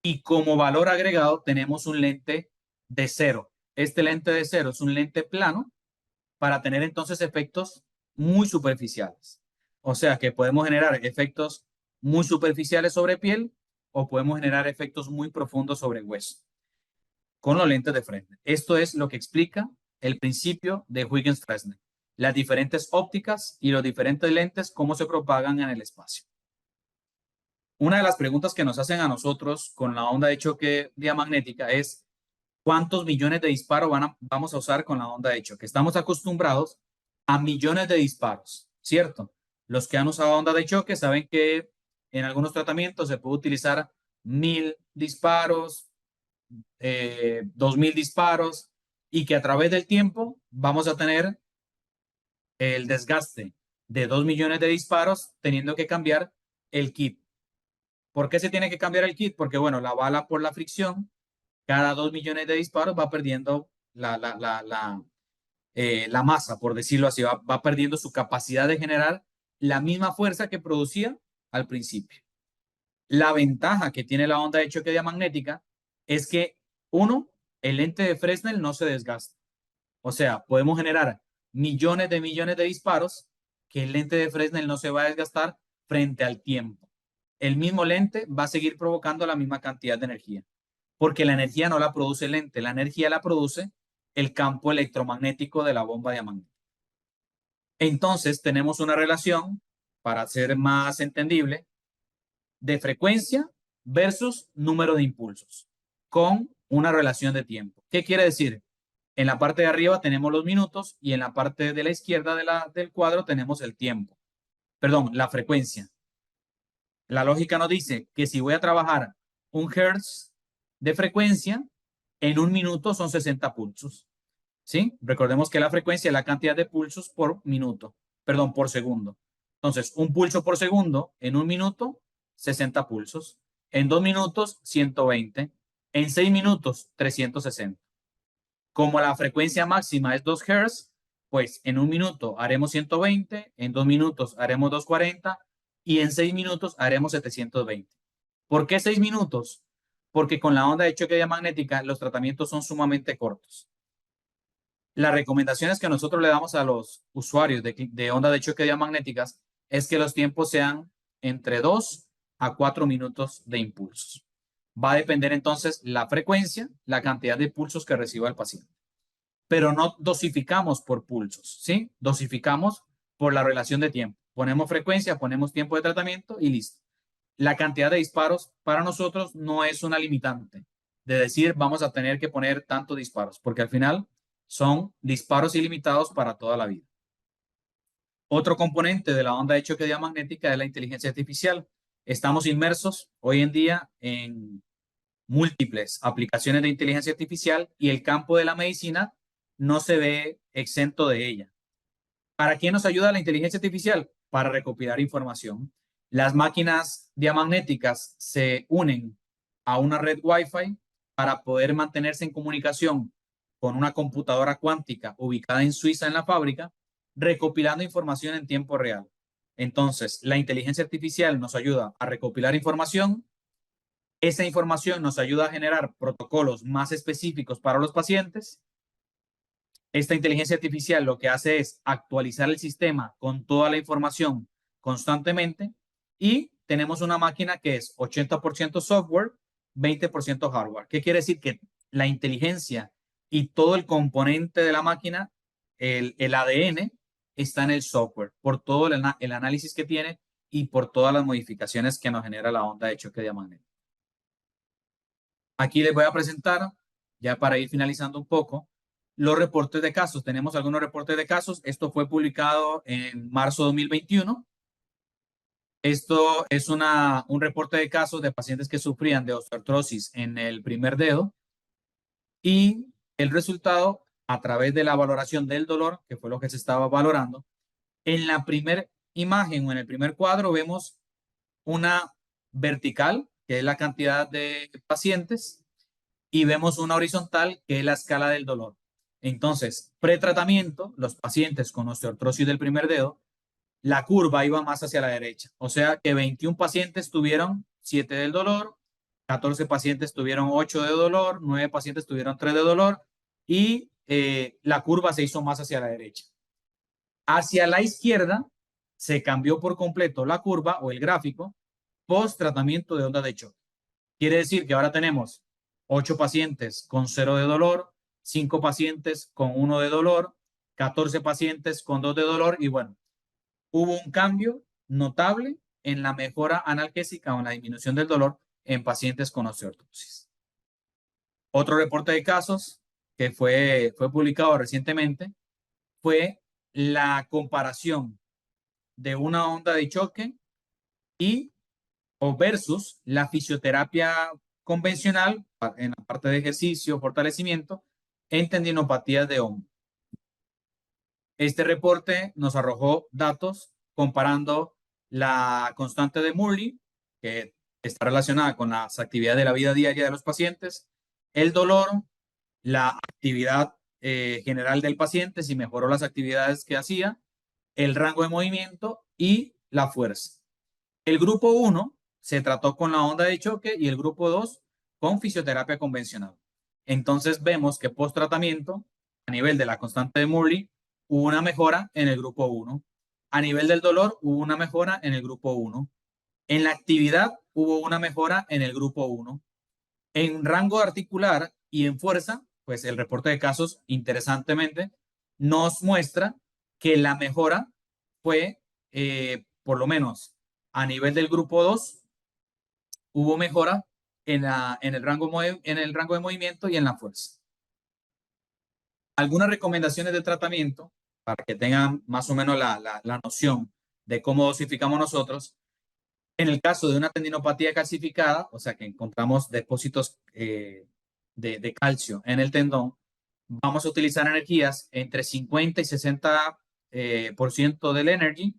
Y como valor agregado tenemos un lente de cero. Este lente de cero es un lente plano para tener entonces efectos muy superficiales. O sea que podemos generar efectos muy superficiales sobre piel o podemos generar efectos muy profundos sobre hueso con los lentes de Fresnel. Esto es lo que explica el principio de Huygens-Fresnel. Las diferentes ópticas y los diferentes lentes, cómo se propagan en el espacio. Una de las preguntas que nos hacen a nosotros con la onda de choque diamagnética es ¿cuántos millones de disparos vamos a usar con la onda de choque? Estamos acostumbrados a millones de disparos, ¿cierto? Los que han usado onda de choque saben que en algunos tratamientos se puede utilizar 1000 disparos, 2000 disparos y que a través del tiempo vamos a tener el desgaste de 2 millones de disparos teniendo que cambiar el kit. ¿Por qué se tiene que cambiar el kit? Porque, bueno, la bala por la fricción, cada 2 millones de disparos va perdiendo la masa, por decirlo así, va perdiendo su capacidad de generar la misma fuerza que producía al principio. La ventaja que tiene la onda de choque diamagnética es que, uno, el lente de Fresnel no se desgasta. O sea, podemos generar millones de disparos que el lente de Fresnel no se va a desgastar frente al tiempo. El mismo lente va a seguir provocando la misma cantidad de energía, porque la energía no la produce el lente, la energía la produce el campo electromagnético de la bomba diamagnética. Entonces, tenemos una relación, para ser más entendible, de frecuencia versus número de impulsos, con una relación de tiempo. ¿Qué quiere decir? En la parte de arriba tenemos los minutos y en la parte de la izquierda del cuadro tenemos el tiempo. Perdón, la frecuencia. La lógica nos dice que si voy a trabajar 1 Hz de frecuencia, en un minuto son 60 pulsos. ¿Sí? Recordemos que la frecuencia es la cantidad de pulsos por minuto, perdón, por segundo. Entonces, un pulso por segundo en un minuto, 60 pulsos. En 2 minutos, 120. En 6 minutos, 360. Como la frecuencia máxima es 2 Hz, pues en un minuto haremos 120, en 2 minutos haremos 240 y en 6 minutos haremos 720. ¿Por qué 6 minutos? Porque con la onda de choque diamagnética los tratamientos son sumamente cortos. Las recomendaciones que nosotros le damos a los usuarios de onda de choque diamagnéticas es que los tiempos sean entre 2 a 4 minutos de impulsos. Va a depender entonces la frecuencia, la cantidad de pulsos que reciba el paciente. Pero no dosificamos por pulsos, ¿sí? Dosificamos por la relación de tiempo. Ponemos frecuencia, ponemos tiempo de tratamiento y listo. La cantidad de disparos para nosotros no es una limitante de decir vamos a tener que poner tantos disparos, porque al final son disparos ilimitados para toda la vida. Otro componente de la onda de choque diamagnética es la inteligencia artificial. Estamos inmersos hoy en día en múltiples aplicaciones de inteligencia artificial y el campo de la medicina no se ve exento de ella. ¿Para qué nos ayuda la inteligencia artificial? Para recopilar información. Las máquinas diamagnéticas se unen a una red Wi-Fi para poder mantenerse en comunicación con una computadora cuántica ubicada en Suiza en la fábrica, recopilando información en tiempo real. Entonces, la inteligencia artificial nos ayuda a recopilar información. Esa información nos ayuda a generar protocolos más específicos para los pacientes. Esta inteligencia artificial lo que hace es actualizar el sistema con toda la información constantemente y tenemos una máquina que es 80% software, 20% hardware. ¿Qué quiere decir? Que la inteligencia y todo el componente de la máquina, el ADN, está en el software por todo el análisis que tiene y por todas las modificaciones que nos genera la onda de choque diamagnético. Aquí les voy a presentar, ya para ir finalizando un poco, los reportes de casos. Tenemos algunos reportes de casos. Esto fue publicado en marzo de 2021. Esto es un reporte de casos de pacientes que sufrían de osteoartrosis en el primer dedo y el resultado a través de la valoración del dolor, que fue lo que se estaba valorando. En la primera imagen o en el primer cuadro vemos una vertical, que es la cantidad de pacientes, y vemos una horizontal, que es la escala del dolor. Entonces, pretratamiento, los pacientes con osteoartrosis del primer dedo, la curva iba más hacia la derecha. O sea que 21 pacientes tuvieron 7 del dolor, 14 pacientes tuvieron 8 de dolor, 9 pacientes tuvieron 3 de dolor y la curva se hizo más hacia la derecha. Hacia la izquierda se cambió por completo la curva o el gráfico post tratamiento de onda de choque. Quiere decir que ahora tenemos 8 pacientes con 0 de dolor, 5 pacientes con 1 de dolor, 14 pacientes con 2 de dolor y bueno, hubo un cambio notable en la mejora analgésica o en la disminución del dolor en pacientes con osteoartrosis. Otro reporte de casos que fue publicado recientemente fue la comparación de una onda de choque y o versus la fisioterapia convencional en la parte de ejercicio, fortalecimiento, en tendinopatías de hombro. Este reporte nos arrojó datos comparando la constante de Murray, que está relacionada con las actividades de la vida diaria de los pacientes, el dolor, la actividad general del paciente, si mejoró las actividades que hacía, el rango de movimiento y la fuerza. El grupo 1 se trató con la onda de choque y el grupo 2 con fisioterapia convencional. Entonces vemos que post tratamiento, a nivel de la constante de Murray, hubo una mejora en el grupo 1. A nivel del dolor, hubo una mejora en el grupo 1. En la actividad, hubo una mejora en el grupo 1. En rango articular y en fuerza, pues el reporte de casos, interesantemente, nos muestra que la mejora fue, por lo menos a nivel del grupo 2, hubo mejora en el rango de movimiento y en la fuerza. Algunas recomendaciones de tratamiento para que tengan más o menos la noción de cómo dosificamos nosotros. En el caso de una tendinopatía calcificada, o sea que encontramos depósitos de calcio en el tendón, vamos a utilizar energías entre 50 y 60% del energy.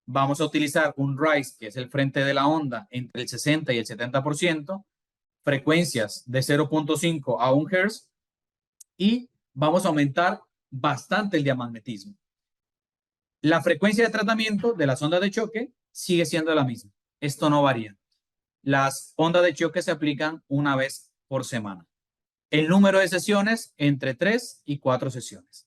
Vamos a utilizar un RISE, que es el frente de la onda, entre el 60 y el 70%, frecuencias de 0.5 a 1 Hz y vamos a aumentar bastante el diamagnetismo. La frecuencia de tratamiento de las ondas de choque sigue siendo la misma. Esto no varía. Las ondas de choque se aplican una vez por semana. El número de sesiones entre 3 y 4 sesiones.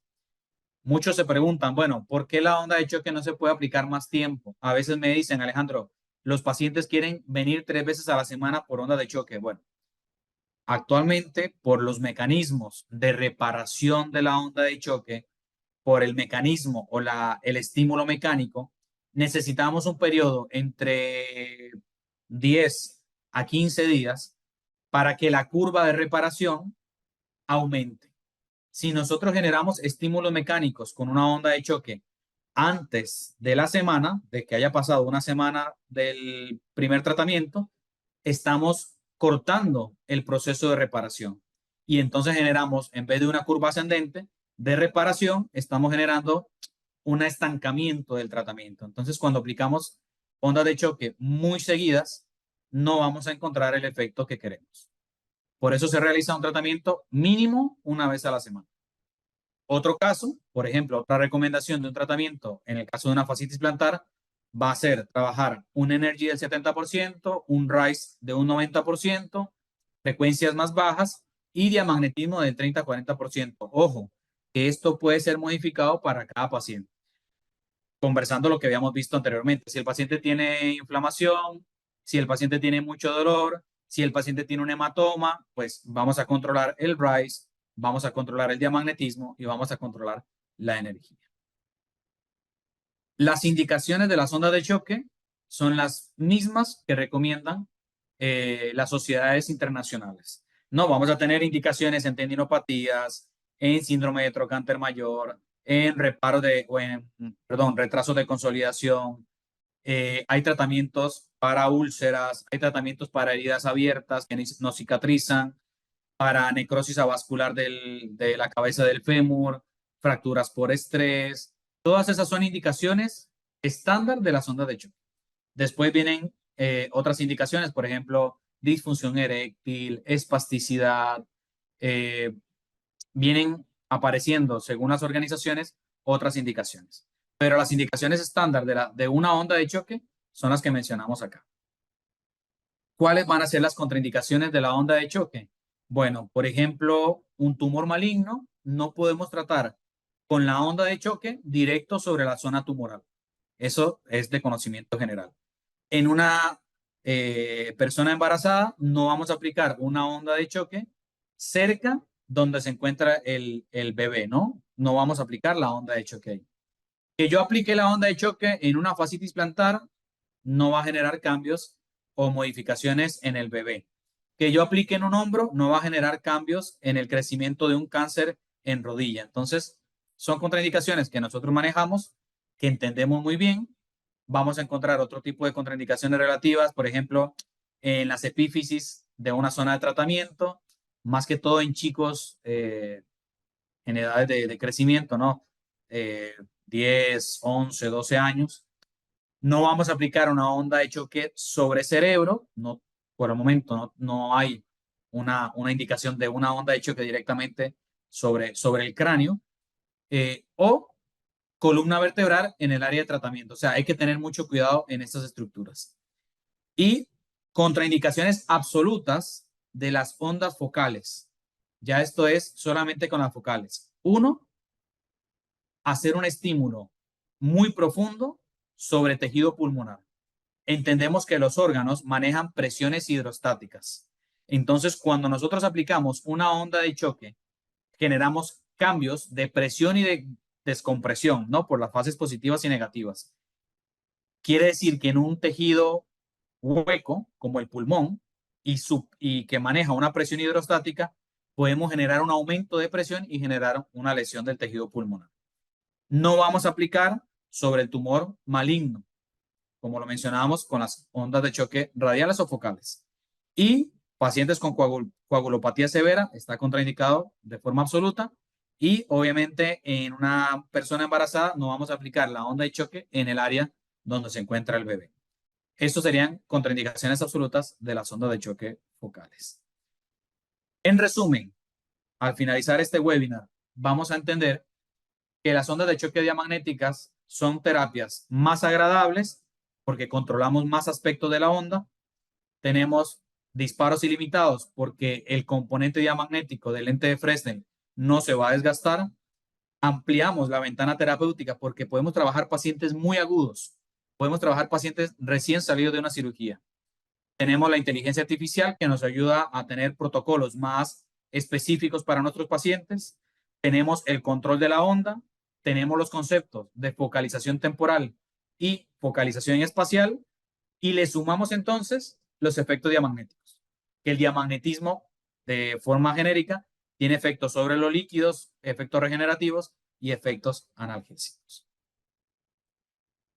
Muchos se preguntan, bueno, ¿por qué la onda de choque no se puede aplicar más tiempo? A veces me dicen, Alejandro, los pacientes quieren venir 3 veces a la semana por onda de choque. Bueno, actualmente por los mecanismos de reparación de la onda de choque, por el mecanismo o el estímulo mecánico, necesitamos un periodo entre 10 a 15 días para que la curva de reparación aumente. Si nosotros generamos estímulos mecánicos con una onda de choque antes de la semana, de que haya pasado una semana del primer tratamiento, estamos cortando el proceso de reparación. Y entonces generamos, en vez de una curva ascendente de reparación, estamos generando un estancamiento del tratamiento. Entonces, cuando aplicamos ondas de choque muy seguidas, no vamos a encontrar el efecto que queremos. Por eso se realiza un tratamiento mínimo una vez a la semana. Otro caso, por ejemplo, otra recomendación de un tratamiento en el caso de una fascitis plantar va a ser trabajar un energy del 70%, un rise de un 90%, frecuencias más bajas y diamagnetismo del 30-40%. Ojo, que esto puede ser modificado para cada paciente. Conversando lo que habíamos visto anteriormente, si el paciente tiene inflamación, si el paciente tiene mucho dolor, si el paciente tiene un hematoma, pues vamos a controlar el rise, vamos a controlar el diamagnetismo y vamos a controlar la energía. Las indicaciones de las ondas de choque son las mismas que recomiendan las sociedades internacionales. No, vamos a tener indicaciones en tendinopatías, en síndrome de trocánter mayor, en reparo de, o en, perdón, retraso de consolidación. Hay tratamientos para úlceras, hay tratamientos para heridas abiertas que no cicatrizan, para necrosis avascular de la cabeza del fémur, fracturas por estrés. Todas esas son indicaciones estándar de la sonda de choque. Después vienen otras indicaciones, por ejemplo, disfunción eréctil, espasticidad. eh, Vienen apareciendo, según las organizaciones, otras indicaciones. Pero las indicaciones estándar de una onda de choque son las que mencionamos acá. ¿Cuáles van a ser las contraindicaciones de la onda de choque? Bueno, por ejemplo, un tumor maligno no podemos tratar con la onda de choque directo sobre la zona tumoral. Eso es de conocimiento general. En una persona embarazada no vamos a aplicar una onda de choque cerca donde se encuentra el bebé, ¿no? No vamos a aplicar la onda de choque ahí. Que yo aplique la onda de choque en una fascitis plantar no va a generar cambios o modificaciones en el bebé. Que yo aplique en un hombro no va a generar cambios en el crecimiento de un cáncer en rodilla. Entonces, son contraindicaciones que nosotros manejamos, que entendemos muy bien. Vamos a encontrar otro tipo de contraindicaciones relativas, por ejemplo, en las epífisis de una zona de tratamiento, más que todo en chicos en edades de crecimiento, ¿no? 10, 11, 12 años. No vamos a aplicar una onda de choque sobre cerebro, no, por el momento no hay una indicación de una onda de choque directamente sobre el cráneo, o columna vertebral en el área de tratamiento. O sea, hay que tener mucho cuidado en estas estructuras. Y contraindicaciones absolutas de las ondas focales. Ya esto es solamente con las focales. Uno, hacer un estímulo muy profundo sobre tejido pulmonar. Entendemos que los órganos manejan presiones hidrostáticas. Entonces, cuando nosotros aplicamos una onda de choque, generamos cambios de presión y de descompresión, ¿no? Por las fases positivas y negativas. Quiere decir que en un tejido hueco, como el pulmón, y que maneja una presión hidrostática, podemos generar un aumento de presión y generar una lesión del tejido pulmonar. No vamos a aplicar sobre el tumor maligno, como lo mencionábamos con las ondas de choque radiales o focales. Y pacientes con coagulopatía severa está contraindicado de forma absoluta. Y obviamente en una persona embarazada no vamos a aplicar la onda de choque en el área donde se encuentra el bebé. Estos serían contraindicaciones absolutas de las ondas de choque focales. En resumen, al finalizar este webinar, vamos a entender que las ondas de choque diamagnéticas son terapias más agradables porque controlamos más aspectos de la onda. Tenemos disparos ilimitados porque el componente diamagnético del lente de Fresnel no se va a desgastar. Ampliamos la ventana terapéutica porque podemos trabajar pacientes muy agudos. Podemos trabajar pacientes recién salidos de una cirugía. Tenemos la inteligencia artificial que nos ayuda a tener protocolos más específicos para nuestros pacientes. Tenemos el control de la onda. Tenemos los conceptos de focalización temporal y focalización espacial. Y le sumamos entonces los efectos diamagnéticos. Que el diamagnetismo, de forma genérica, tiene efectos sobre los líquidos, efectos regenerativos y efectos analgésicos.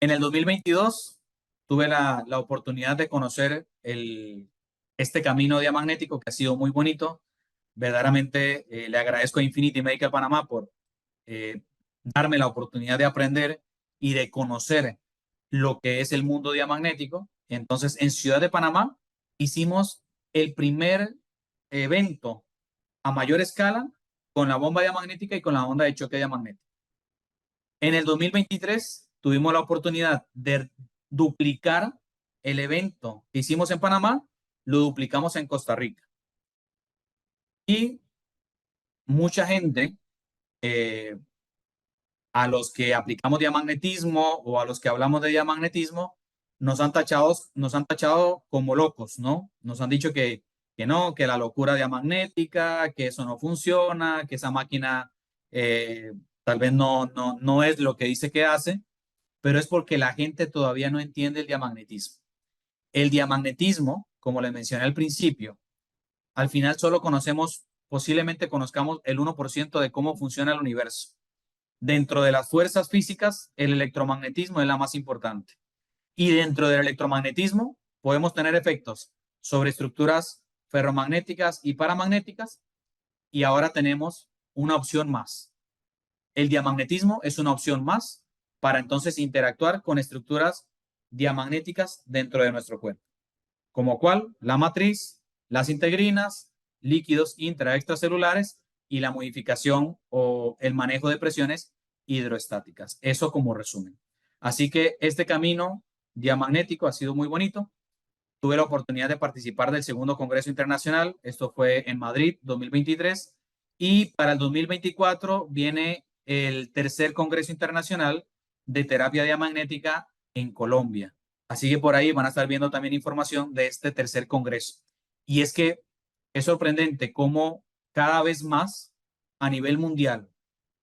En el 2022 tuve la oportunidad de conocer este camino diamagnético que ha sido muy bonito. Verdaderamente le agradezco a Infinity Medical Panamá por eh, darme la oportunidad de aprender y de conocer lo que es el mundo diamagnético. Entonces, en Ciudad de Panamá hicimos el primer evento a mayor escala con la bomba diamagnética y con la onda de choque diamagnético. En el 2023 tuvimos la oportunidad de duplicar el evento que hicimos en Panamá, lo duplicamos en Costa Rica. Y mucha gente, eh, a los que aplicamos diamagnetismo o a los que hablamos de diamagnetismo, nos han tachado como locos, ¿no? Nos han dicho que no, que la locura diamagnética, que eso no funciona, que esa máquina tal vez no es lo que dice que hace, pero es porque la gente todavía no entiende el diamagnetismo. El diamagnetismo, como les mencioné al principio, al final solo conocemos, posiblemente conozcamos el 1% de cómo funciona el universo. Dentro de las fuerzas físicas, el electromagnetismo es la más importante. Y dentro del electromagnetismo podemos tener efectos sobre estructuras ferromagnéticas y paramagnéticas. Y ahora tenemos una opción más. El diamagnetismo es una opción más para entonces interactuar con estructuras diamagnéticas dentro de nuestro cuerpo, como cual la matriz, las integrinas, líquidos intra-extracelulares y la modificación o el manejo de presiones hidroestáticas. Eso como resumen. Así que este camino diamagnético ha sido muy bonito. Tuve la oportunidad de participar del segundo Congreso Internacional. Esto fue en Madrid, 2023. Y para el 2024 viene el tercer Congreso Internacional de Terapia Diamagnética en Colombia. Así que por ahí van a estar viendo también información de este tercer Congreso. Y es que es sorprendente cómo cada vez más a nivel mundial,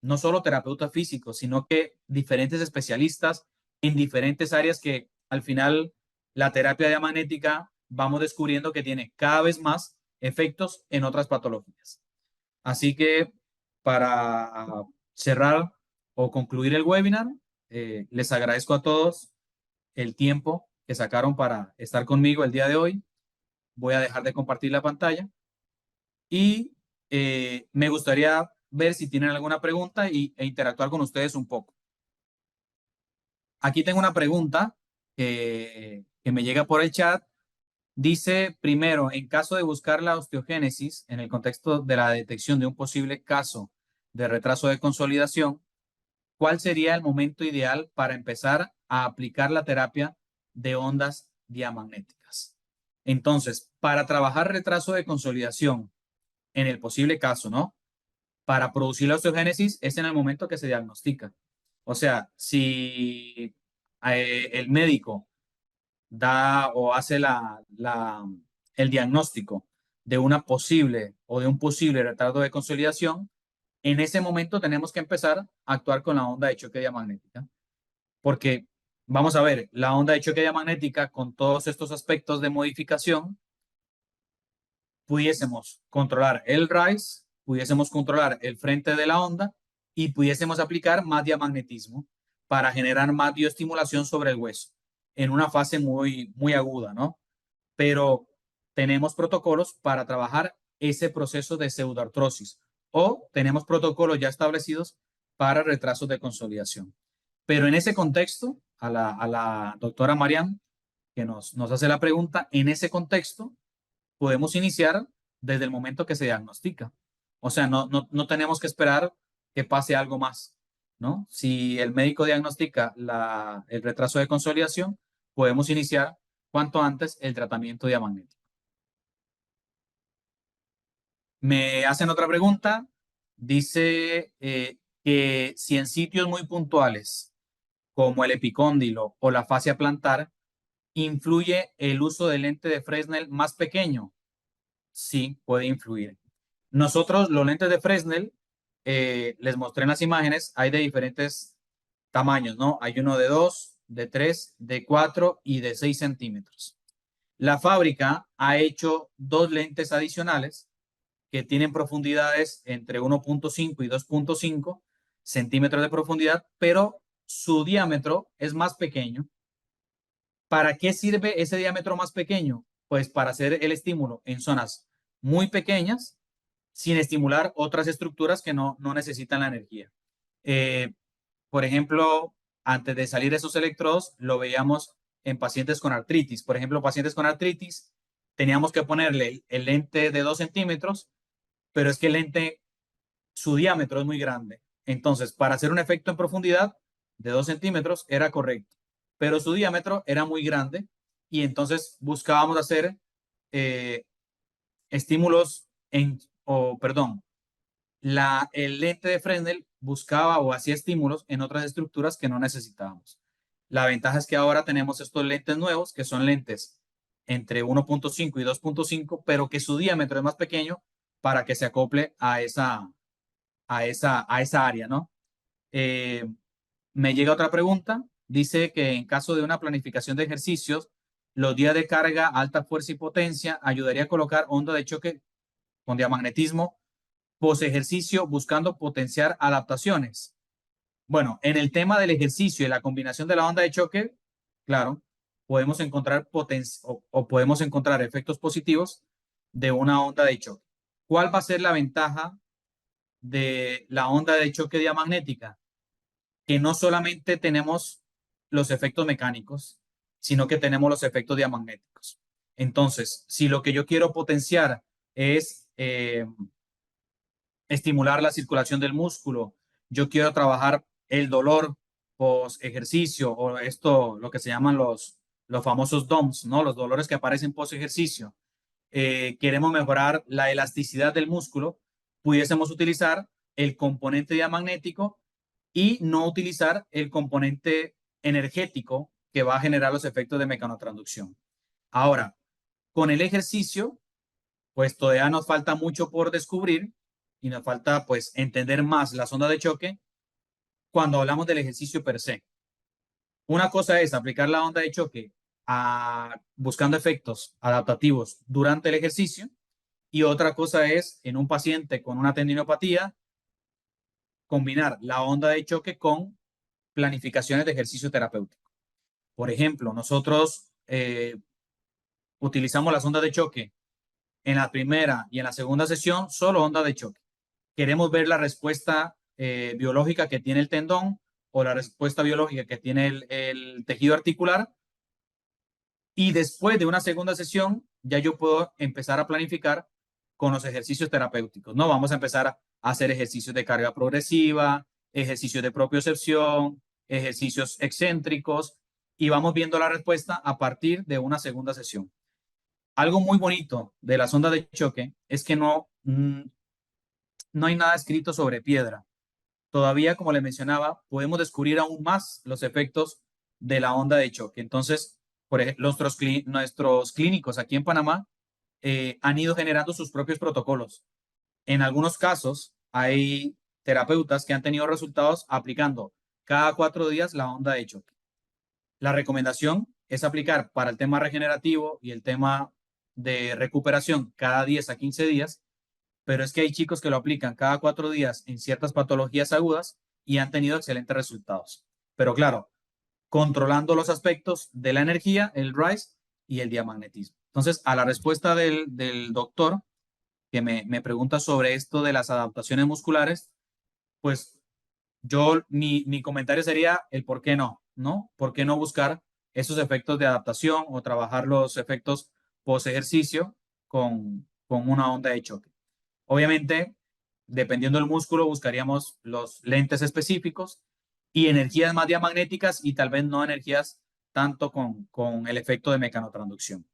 no solo terapeutas físicos, sino que diferentes especialistas en diferentes áreas que al final la terapia diamagnética vamos descubriendo que tiene cada vez más efectos en otras patologías. Así que para cerrar o concluir el webinar, les agradezco a todos el tiempo que sacaron para estar conmigo el día de hoy. Voy a dejar de compartir la pantalla y me gustaría ver si tienen alguna pregunta e interactuar con ustedes un poco. Aquí tengo una pregunta que me llega por el chat. Dice, primero, en caso de buscar la osteogénesis en el contexto de la detección de un posible caso de retraso de consolidación, ¿cuál sería el momento ideal para empezar a aplicar la terapia de ondas diamagnéticas? Entonces, para trabajar retraso de consolidación en el posible caso, ¿no? Para producir la osteogénesis es en el momento que se diagnostica. O sea, si el médico da o hace el diagnóstico de una posible o de un posible retardo de consolidación, en ese momento tenemos que empezar a actuar con la onda de choque diamagnética. Porque, vamos a ver, la onda de choque diamagnética con todos estos aspectos de modificación, pudiésemos controlar el rise, pudiésemos controlar el frente de la onda y pudiésemos aplicar más diamagnetismo para generar más bioestimulación sobre el hueso en una fase muy aguda, ¿no? Pero tenemos protocolos para trabajar ese proceso de pseudoartrosis o tenemos protocolos ya establecidos para retrasos de consolidación. Pero en ese contexto, a la doctora Marian, que nos hace la pregunta, en ese contexto podemos iniciar desde el momento que se diagnostica. O sea, no tenemos que esperar que pase algo más, ¿no? Si el médico diagnostica el retraso de consolidación, podemos iniciar cuanto antes el tratamiento diamagnético. Me hacen otra pregunta. Dice que si en sitios muy puntuales, como el epicóndilo o la fascia plantar, influye el uso del lente de Fresnel más pequeño. Sí, puede influir. Nosotros, los lentes de Fresnel, les mostré en las imágenes, hay de diferentes tamaños, ¿no? Hay uno de 2, de 3, de 4 y de 6 centímetros. La fábrica ha hecho dos lentes adicionales que tienen profundidades entre 1.5 y 2.5 centímetros de profundidad, pero su diámetro es más pequeño. ¿Para qué sirve ese diámetro más pequeño? Pues para hacer el estímulo en zonas muy pequeñas sin estimular otras estructuras que no necesitan la energía. Eh, por ejemplo, antes de salir esos electrodos, lo veíamos en pacientes con artritis. Por ejemplo, pacientes con artritis, teníamos que ponerle el lente de 2 centímetros, pero es que el lente, su diámetro es muy grande. Entonces, para hacer un efecto en profundidad de 2 centímetros era correcto, pero su diámetro era muy grande y entonces buscábamos hacer eh, estímulos o perdón, el lente de Fresnel buscaba o hacía estímulos en otras estructuras que no necesitábamos. La ventaja es que ahora tenemos estos lentes nuevos, que son lentes entre 1.5 y 2.5, pero que su diámetro es más pequeño para que se acople a esa área, ¿no? Eh, Me llega otra pregunta. Dice que en caso de una planificación de ejercicios, los días de carga, alta fuerza y potencia ayudaría a colocar onda de choque con diamagnetismo post ejercicio buscando potenciar adaptaciones. Bueno, en el tema del ejercicio y la combinación de la onda de choque, claro, podemos encontrar o podemos encontrar efectos positivos de una onda de choque. ¿Cuál va a ser la ventaja de la onda de choque diamagnética? Que no solamente tenemos los efectos mecánicos, sino que tenemos los efectos diamagnéticos. Entonces, si lo que yo quiero potenciar es estimular la circulación del músculo, yo quiero trabajar el dolor post ejercicio o esto, lo que se llaman los famosos DOMS, ¿no? Los dolores que aparecen post ejercicio. Queremos mejorar la elasticidad del músculo, pudiésemos utilizar el componente diamagnético y no utilizar el componente energético que va a generar los efectos de mecanotransducción. Ahora, con el ejercicio, pues todavía nos falta mucho por descubrir y nos falta pues entender más las ondas de choque cuando hablamos del ejercicio per se. Una cosa es aplicar la onda de choque buscando efectos adaptativos durante el ejercicio y otra cosa es en un paciente con una tendinopatía combinar la onda de choque con planificaciones de ejercicio terapéutico. Por ejemplo, nosotros utilizamos las ondas de choque en la primera y en la segunda sesión, solo onda de choque. Queremos ver la respuesta biológica que tiene el tendón o la respuesta biológica que tiene el tejido articular. Y después de una segunda sesión, ya yo puedo empezar a planificar con los ejercicios terapéuticos. No vamos a empezar a hacer ejercicios de carga progresiva, ejercicios de propiocepción, ejercicios excéntricos y vamos viendo la respuesta a partir de una segunda sesión. Algo muy bonito de las ondas de choque es que no hay nada escrito sobre piedra. Todavía, como le mencionaba, podemos descubrir aún más los efectos de la onda de choque. Entonces, por ejemplo, nuestros clínicos aquí en Panamá han ido generando sus propios protocolos. En algunos casos, hay terapeutas que han tenido resultados aplicando cada 4 días la onda de choque. La recomendación es aplicar para el tema regenerativo y el tema de recuperación cada 10 a 15 días, pero es que hay chicos que lo aplican cada 4 días en ciertas patologías agudas y han tenido excelentes resultados. Pero claro, controlando los aspectos de la energía, el RISE y el diamagnetismo. Entonces, a la respuesta del doctor que me pregunta sobre esto de las adaptaciones musculares, pues mi comentario sería el por qué no, ¿no? ¿Por qué no buscar esos efectos de adaptación o trabajar los efectos post ejercicio con una onda de choque? Obviamente, dependiendo del músculo, buscaríamos los lentes específicos y energías más diamagnéticas y tal vez no energías tanto con el efecto de mecanotransducción.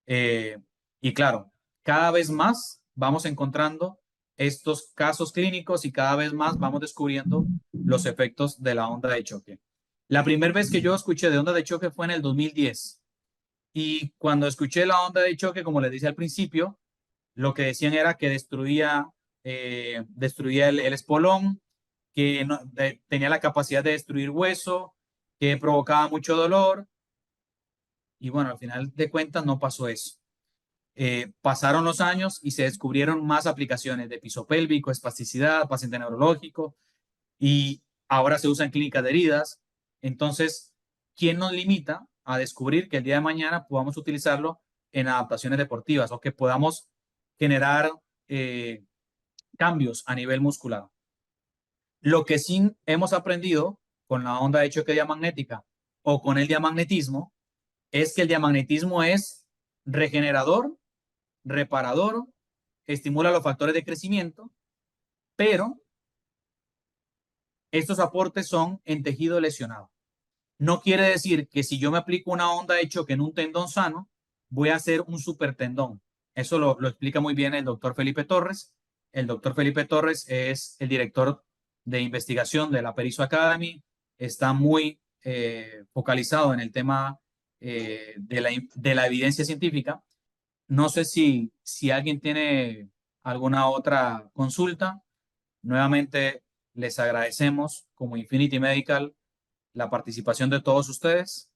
Eh, y claro, cada vez más vamos encontrando estos casos clínicos y cada vez más vamos descubriendo los efectos de la onda de choque. La primera vez que yo escuché de onda de choque fue en el 2010 y cuando escuché la onda de choque, como les dije al principio, lo que decían era que destruía el espolón, que tenía la capacidad de destruir hueso, que provocaba mucho dolor y bueno, al final de cuentas no pasó eso. Pasaron los años y se descubrieron más aplicaciones de piso pélvico, espasticidad, paciente neurológico y ahora se usa en clínicas de heridas, Entonces, ¿quién nos limita a descubrir que el día de mañana podamos utilizarlo en adaptaciones deportivas o que podamos generar cambios a nivel muscular? Lo que sí hemos aprendido con la onda de choque diamagnética o con el diamagnetismo es que el diamagnetismo es regenerador, reparador, estimula los factores de crecimiento, pero estos aportes son en tejido lesionado. No quiere decir que si yo me aplico una onda de choque en un tendón sano, voy a hacer un super tendón. Eso lo explica muy bien el doctor Felipe Torres. El doctor Felipe Torres es el director de investigación de la Perizo Academy. Está muy focalizado en el tema de la evidencia científica. No sé si alguien tiene alguna otra consulta. Nuevamente les agradecemos como Infinity Medical la participación de todos ustedes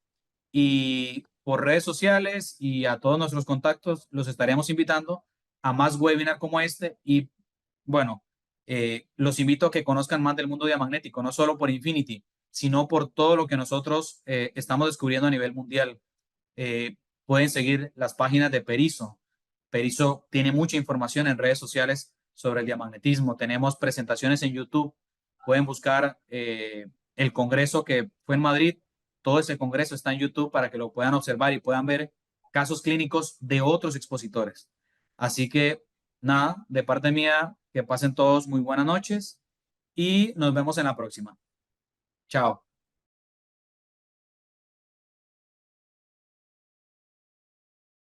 y por redes sociales y a todos nuestros contactos los estaremos invitando a más webinars como este y bueno, los invito a que conozcan más del mundo diamagnético, no solo por Infinity, sino por todo lo que nosotros estamos descubriendo a nivel mundial. Pueden seguir las páginas de Perizo. Perizo tiene mucha información en redes sociales sobre el diamagnetismo. Tenemos presentaciones en YouTube. Pueden buscar el congreso que fue en Madrid. Todo ese congreso está en YouTube para que lo puedan observar y puedan ver casos clínicos de otros expositores. Así que nada, de parte mía, que pasen todos muy buenas noches y nos vemos en la próxima. Chao.